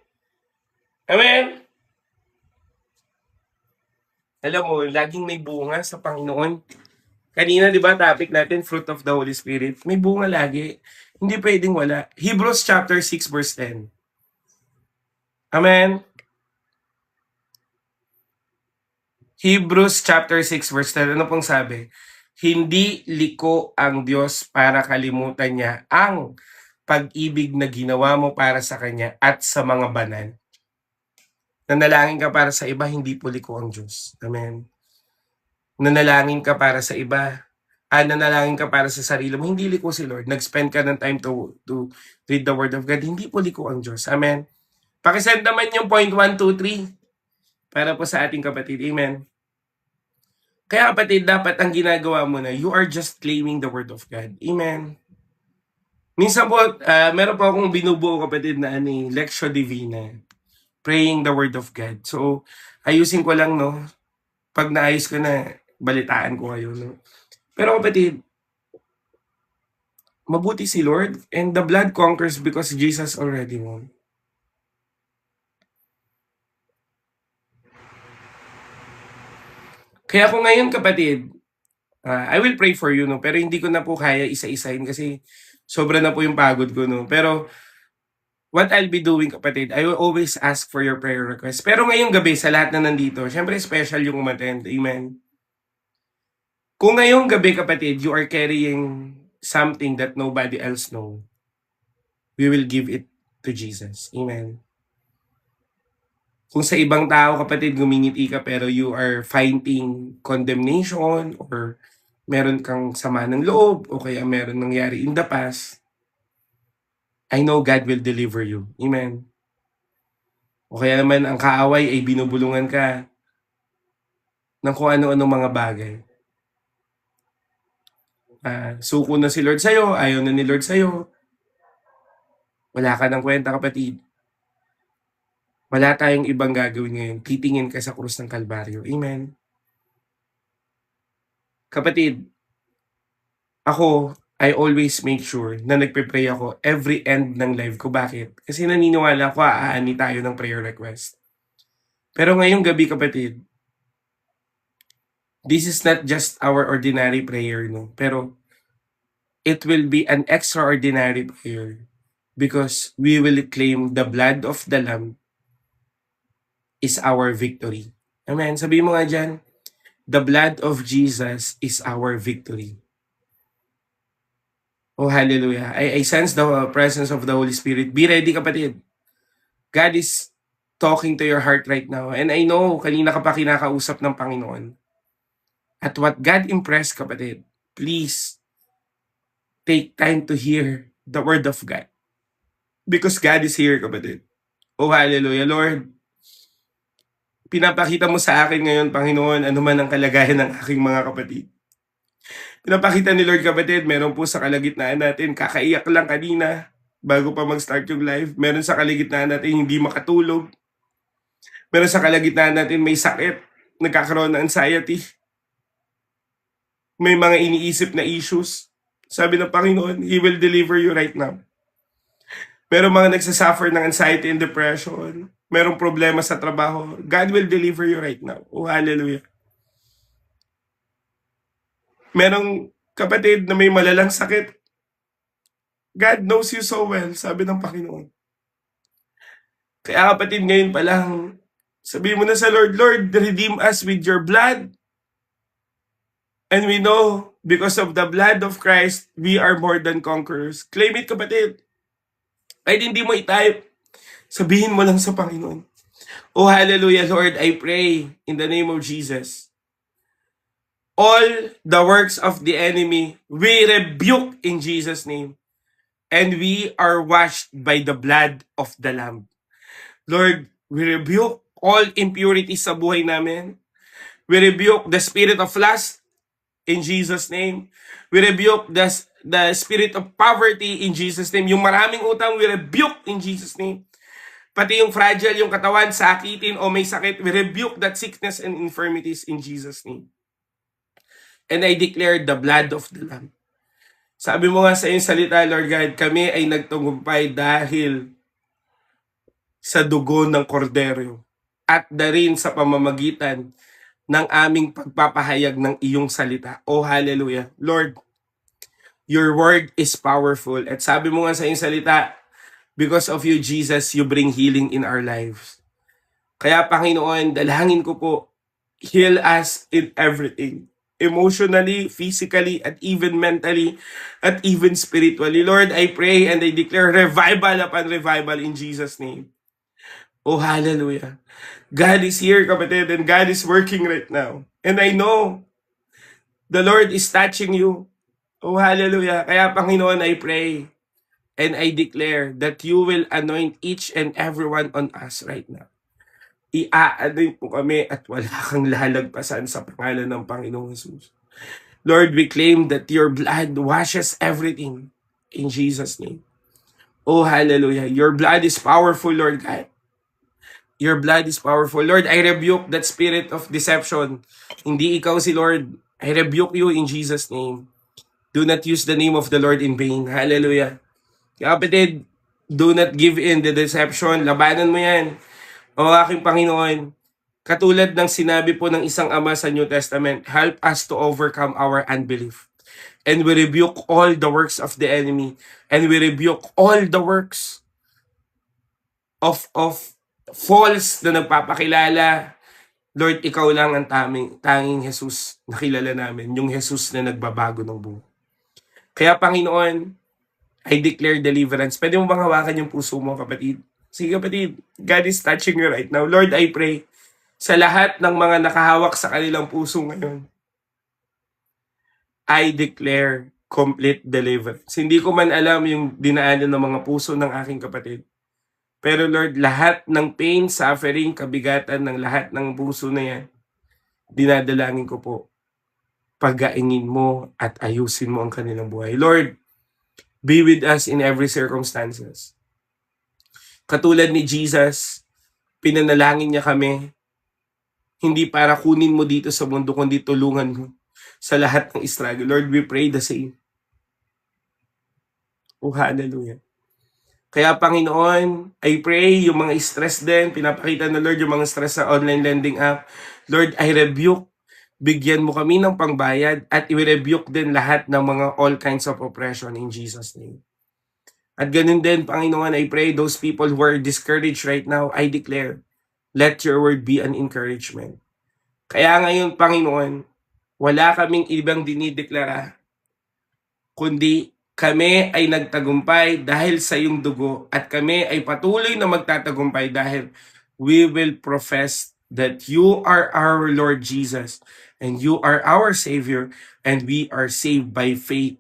Amen. Alam mo, laging may bunga sa Panginoon. Kanina, di ba, topic natin, fruit of the Holy Spirit. May bunga lagi. Hindi pwedeng wala. Hebrews chapter 6 verse 10. Amen. Hebrews chapter 6 verse 10. Ano pong sabi? Hindi liko ang Diyos para kalimutan niya ang pag-ibig na ginawa mo para sa Kanya at sa mga banal. Nanalangin ka para sa iba, hindi po liko ang Diyos. Amen. Nanalangin ka para sa iba, nanalangin ka para sa sarili mo, hindi liko si Lord. Nag-spend ka ng time to read the Word of God, hindi po liko ang Diyos. Amen. Pakisend naman yung point 1, 2, 3 para po sa ating kapatid. Amen. Kaya kapatid, dapat ang ginagawa mo na, you are just claiming the Word of God. Amen. Minsan po, meron po akong binubuo kapatid na Lectio Divina. Praying the Word of God. So, ayusin ko lang, no? Pag naayos ko na, balitaan ko kayo, no? Pero kapatid, mabuti si Lord and the blood conquers because Jesus already won. Kaya kung ngayon kapatid, I will pray for you, no? Pero hindi ko na po kaya isa-isahin kasi sobra na po yung pagod ko, no? Pero what I'll be doing kapatid, I will always ask for your prayer request. Pero ngayong gabi sa lahat na nandito, syempre special yung umattend. Amen. Kung ngayong gabi kapatid, you are carrying something that nobody else know, we will give it to Jesus. Amen. Kung sa ibang tao kapatid, gumingiti ka pero you are fighting condemnation or meron kang sama ng loob o kaya meron nangyari in the past, I know God will deliver you. Amen. O kaya naman ang kaaway ay binubulungan ka ng kung ano-ano mga bagay. Suko na si Lord sa'yo, ayaw na ni Lord sa'yo. Wala ka ng kwenta kapatid. Wala tayong ibang gagawin ngayon. Titingin ka sa krus ng Kalbaryo. Amen. Kapatid, ako, I always make sure na nagpe-pray ako every end ng live ko. Bakit? Kasi naniniwala ko aani tayo ng prayer request. Pero ngayong gabi kapatid, this is not just our ordinary prayer, no? Pero it will be an extraordinary prayer because we will claim the blood of the Lamb is our victory. Amen. Sabi mo nga dyan, the blood of Jesus is our victory. Oh, hallelujah. I sense the presence of the Holy Spirit. Be ready, kapatid. God is talking to your heart right now. And I know, kanina ka pa kinakausap ng Panginoon. At what God impressed, kapatid, please take time to hear the Word of God. Because God is here, kapatid. Oh, hallelujah. Lord, pinapakita mo sa akin ngayon, Panginoon, ano man ang kalagayan ng aking mga kapatid. Pinapakita ni Lord, kapatid, meron po sa kalagitnaan natin, kakaiyak lang kanina, bago pa mag-start yung live. Meron sa kalagitnaan natin hindi makatulog. Meron sa kalagitnaan natin may sakit, nagkakaroon ng anxiety. May mga iniisip na issues. Sabi ng Panginoon, He will deliver you right now. Meron mga nagsasuffer ng anxiety and depression. Merong problema sa trabaho. God will deliver you right now. Oh, hallelujah. Merong kapatid na may malalang sakit. God knows you so well, sabi ng Panginoon. Kaya kapatid, ngayon pa lang, sabi mo na sa Lord, Lord, redeem us with your blood. And we know, because of the blood of Christ, we are more than conquerors. Claim it, kapatid. Kahit hindi mo i-type, sabihin mo lang sa Panginoon. Oh, hallelujah, Lord, I pray in the name of Jesus. All the works of the enemy, we rebuke in Jesus' name. And we are washed by the blood of the Lamb. Lord, we rebuke all impurities sa buhay namin. We rebuke the spirit of lust in Jesus' name. We rebuke the spirit of poverty in Jesus' name. Yung maraming utang, we rebuke in Jesus' name. Pati yung fragile, yung katawan, sakitin o may sakit, we rebuke that sickness and infirmities in Jesus' name. And I declare the blood of the Lamb. Sabi mo nga sa iyong salita, Lord God, kami ay nagtagumpay dahil sa dugo ng kordero at na rin sa pamamagitan ng aming pagpapahayag ng iyong salita. Oh, hallelujah. Lord, your word is powerful. At sabi mo nga sa iyong salita, because of you, Jesus, you bring healing in our lives. Kaya, Panginoon, dalangin ko po, heal us in everything. Emotionally, physically, at even mentally, at even spiritually. Lord, I pray and I declare revival upon revival in Jesus' name. Oh, hallelujah. God is here, kapatid, and God is working right now. And I know the Lord is touching you. Oh, hallelujah. Kaya, Panginoon, I pray and I declare that you will anoint each and everyone on us right now. I-anoint po kami at wala kang lalagpasan sa pangalan ng Panginoong Jesus. Lord, we claim that your blood washes everything in Jesus' name. Oh, hallelujah. Your blood is powerful, Lord God. Your blood is powerful. Lord, I rebuke that spirit of deception. Hindi ikaw si Lord. I rebuke you in Jesus' name. Do not use the name of the Lord in vain. Hallelujah. Kapatid, do not give in the deception. Labanan mo yan. O aking Panginoon, katulad ng sinabi po ng isang ama sa New Testament, help us to overcome our unbelief. And we rebuke all the works of the enemy. And we rebuke all the works of false na nagpapakilala. Lord, ikaw lang ang tanging Jesus na kilala namin. Yung Jesus na nagbabago ng buhay. Kaya Panginoon, I declare deliverance. Pwede mo bang hawakan yung puso mo, kapatid? Sige, kapatid. God is touching you right now. Lord, I pray sa lahat ng mga nakahawak sa kanilang puso ngayon, I declare complete deliverance. Hindi ko man alam yung dinaanan ng mga puso ng aking kapatid. Pero Lord, lahat ng pain, suffering, kabigatan ng lahat ng puso na yan, dinadalangin ko po, pagaingin mo at ayusin mo ang kanilang buhay. Lord, be with us in every circumstances. Katulad ni Jesus, pinanalangin niya kami, hindi para kunin mo dito sa mundo, kundi tulungan mo sa lahat ng struggle. Lord, we pray the same. Oh, hallelujah. Kaya Panginoon, I pray yung mga stress din, pinapakita na Lord yung mga stress sa online lending app. Lord, I rebuke, bigyan mo kami ng pangbayad at i-rebuke din lahat ng mga all kinds of oppression in Jesus' name. At ganun din, Panginoon, I pray those people who are discouraged right now, I declare, let your word be an encouragement. Kaya ngayon, Panginoon, wala kaming ibang dinideklara, kundi kami ay nagtagumpay dahil sa iyong dugo at kami ay patuloy na magtatagumpay dahil we will profess that you are our Lord Jesus and you are our Savior and we are saved by faith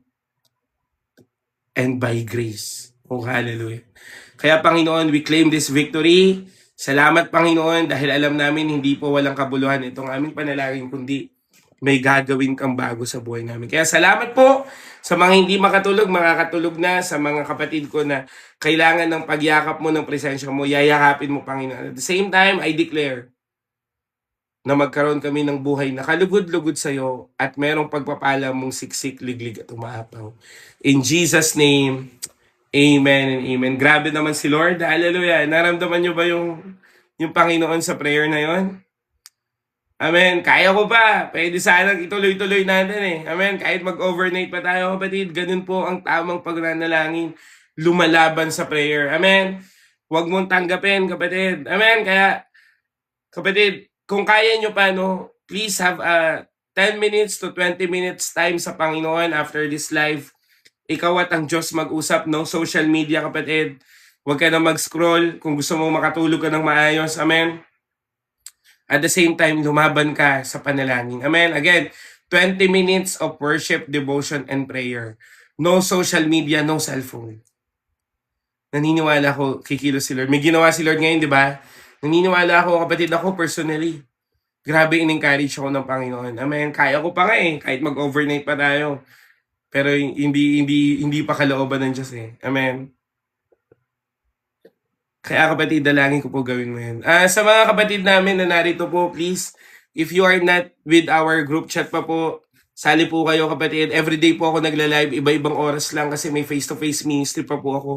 and by grace. Oh, hallelujah. Kaya Panginoon, we claim this victory. Salamat Panginoon dahil alam namin hindi po walang kabuluhan itong aming panalangin kundi may gagawin kang bago sa buhay namin. Kaya salamat po sa mga hindi makatulog, makakatulog na, sa mga kapatid ko na kailangan ng pagyakap mo, ng presensya mo, yayakapin mo Panginoon. At the same time, I declare na magkaroon kami ng buhay na kalugod-lugod sa iyo at merong pagpapala mong siksik, liglig at umaapaw. In Jesus' name, amen and amen. Grabe naman si Lord. Hallelujah. Naramdaman niyo ba yung Panginoon sa prayer na yon? Amen. Kaya ko pa. Pwede sanang ituloy-tuloy natin eh. Amen. Kahit mag-overnight pa tayo, kapatid, ganun po ang tamang pagnanalangin. Lumalaban sa prayer. Amen. Huwag mong tanggapin, kapatid. Amen. Kaya, kapatid, kung kaya nyo pa, no, please have a 10 minutes to 20 minutes time sa Panginoon after this live. Ikaw at ang Diyos mag-usap, no social media, kapatid. Huwag ka na mag-scroll kung gusto mo makatulog ka ng maayos. Amen. At the same time, lumaban ka sa panalangin. Amen. Again, 20 minutes of worship, devotion, and prayer. No social media, no cellphone. Naniniwala ko kikilos si Lord. May ginawa si Lord ngayon, di ba? Naniniwala ako, kapatid, ako personally. Grabe in-encourage ako ng Panginoon. Amen. Kaya ko pa nga eh, kahit mag-overnight pa tayo. Pero hindi pa kalooban ng Diyos eh. Amen. Kaya kapatid, dalangin ko po gawin mo yan. Sa mga kapatid namin na narito po, please, if you are not with our group chat pa po, sali po kayo kapatid. Everyday po ako nagla-live, iba-ibang oras lang kasi may face-to-face ministry pa po ako.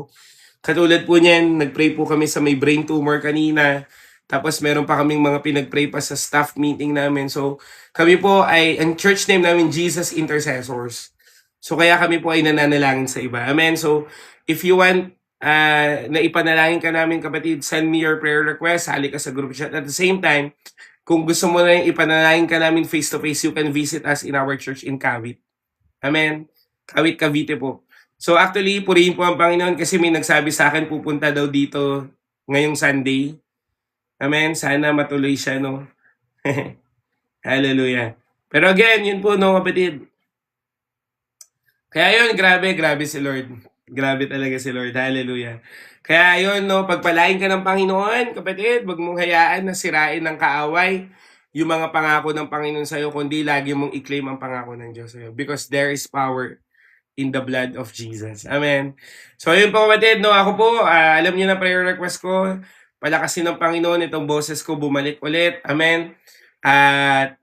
Katulad po niyan, nag-pray po kami sa may brain tumor kanina. Tapos meron pa kaming mga pinag-pray pa sa staff meeting namin. So kami po ay, ang church name namin, Jesus Intercessors. So kaya kami po ay nananalangin sa iba. Amen. So if you want na ipanalangin ka namin kapatid, send me your prayer request, sali ka sa group chat. At the same time, kung gusto mo na yung ipanalangin ka namin face-to-face, you can visit us in our church in Kawit. Amen. Kawit, Cavite po. So actually, purihin po ang Panginoon kasi may nagsabi sa akin pupunta daw dito ngayong Sunday. Amen. Sana matuloy siya, no? Hallelujah. Pero again, yun po, no, kapatid. Kaya yun, grabe si Lord. Grabe talaga si Lord. Hallelujah. Kaya yun, no, pagpalain ka ng Panginoon, kapatid, wag mong hayaan na sirain ng kaaway yung mga pangako ng Panginoon sa'yo, kundi lagi mong i-claim ang pangako ng Diyos sa'yo. Because there is power in the blood of Jesus. Amen. So yun po kapatid, no, ako po, alam niyo na prayer request ko, palakasin ng Panginoon itong boses ko bumalik ulit. Amen. At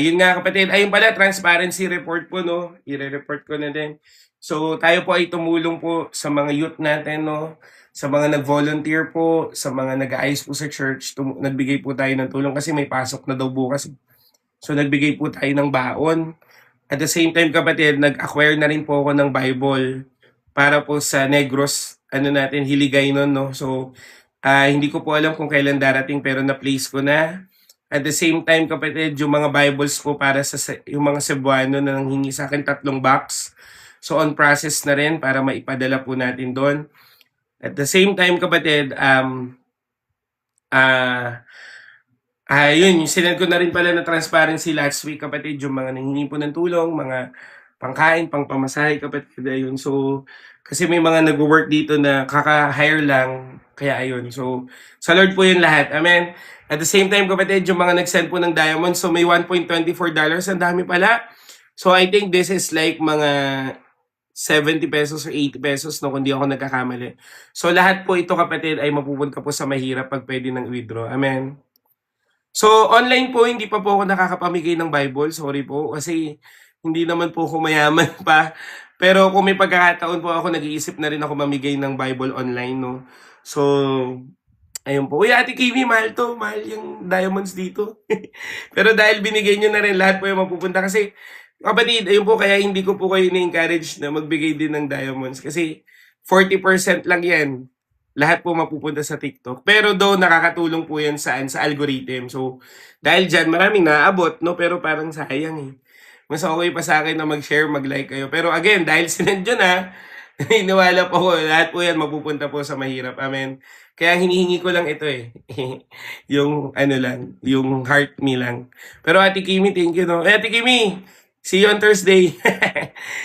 yun nga kapatid, ayun pala, transparency report po, no, i-report ko na din. So tayo po ay tumulong po sa mga youth natin, no, sa mga nag-volunteer po, sa mga nag-aayos po sa church, nagbigay po tayo ng tulong kasi may pasok na daw bukas. So nagbigay po tayo ng baon. At the same time kapatid, nag-acquire na rin po ako ng Bible para po sa Negros, natin, Hiligay nun, no. So hindi ko po alam kung kailan darating pero na-place ko na. At the same time kapatid, yung mga Bibles po para sa yung mga Cebuano na nanghingi sa akin 3 box. So on process na rin para maipadala po natin doon. At the same time kapatid, yun, sinend ko na rin pala na transparency last week kapatid, yung mga nanghingi po ng tulong, mga pangkain, pangpamasahe kapatid, ayun. So, kasi may mga nag-work dito na kaka-hire lang, kaya ayun. So, sa Lord po yun lahat. Amen. At the same time kapatid, yung mga nag-send po ng diamonds, so may $1.24, ang dami pala. So, I think this is like mga 70 pesos or 80 pesos, no, kung di ako nagkakamali. So, lahat po ito kapatid ay mapupunta po sa mahirap pag pwede ng withdraw. Amen. So, online po, hindi pa po ako nakakapamigay ng Bible. Sorry po, kasi hindi naman po ako mayaman pa. Pero kung may pagkakataon po ako, nag-iisip na rin ako mamigay ng Bible online, no. So, ayun po. Uy, Ate Kimi, mahal to. Mahal yung diamonds dito. Pero dahil binigay nyo na rin, lahat po yung mapupunta. Kasi, kapatid, ayun po, kaya hindi ko po kayo ni-encourage na magbigay din ng diamonds. Kasi, 40% lang yan. Lahat po mapupunta sa TikTok. Pero though, nakakatulong po yan sa algorithm. So, dahil dyan, maraming naaabot, no? Pero parang sayang eh. Mas okay pa sa akin na mag-share, mag-like kayo. Pero again, dahil sinend yun naniniwala po ko, lahat po yan mapupunta po sa mahirap. Amen. Kaya hinihingi ko lang ito eh. Yung lang, yung heart me lang. Pero Ate Kimi, thank you, no? Ate Kimi, see you on Thursday.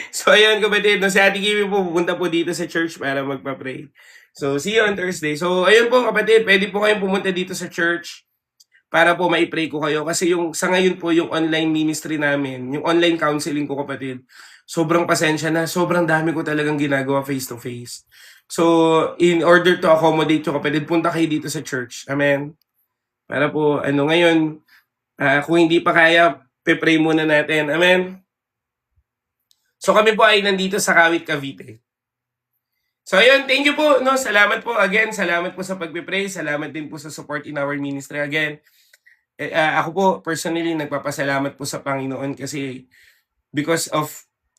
So ayun kapatid, no, si Ate Kimi po pupunta po dito sa church para magpa-pray. So see you on Thursday. So ayun po kapatid, pwede po kayong pumunta dito sa church para po mai-pray ko kayo. Kasi yung sa ngayon po, yung online ministry namin, yung online counseling ko kapatid, sobrang pasensya na, sobrang dami ko talagang ginagawa face-to-face. So, in order to accommodate yung kapatid, punta kayo dito sa church. Amen. Para po, ngayon, kung hindi pa kaya, pe-pray muna natin. Amen. So, kami po ay nandito sa Kawit, Cavite. So, ayun, thank you po. No? Salamat po. Again, salamat po sa pagpe-pray. Salamat din po sa support in our ministry. Again, ako po, personally, nagpapasalamat po sa Panginoon kasi because of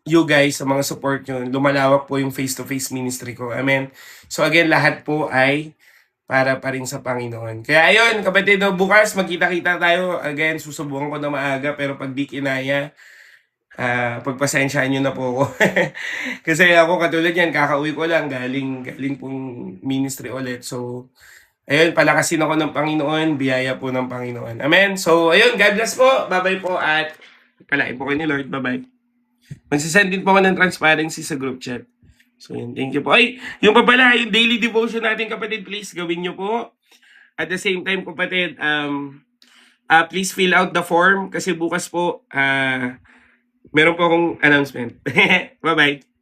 you guys, sa mga support nyo, lumalawak po yung face-to-face ministry ko. Amen. So again, lahat po ay para pa rin sa Panginoon. Kaya ayun, kapatid, no, bukas magkita-kita tayo. Again, susubukan ko na maaga, pero pag di kinaya, pagpasensyaan nyo na po ako. Kasi ako katulad yan, kakauwi ko lang, galing pong ministry ulit. So, ayun, palakasin ako ng Panginoon, biyaya po ng Panginoon. Amen. So, ayun, God bless po. Bye-bye po at palain po kayo ni Lord. Bye-bye. Magsisend din po ako ng transparency sa group chat. So, yun. Thank you po. Ay, yung pa pala, yung daily devotion natin, kapatid, please gawin nyo po. At the same time, kapatid, please fill out the form kasi bukas po, meron po akong announcement. Bye-bye.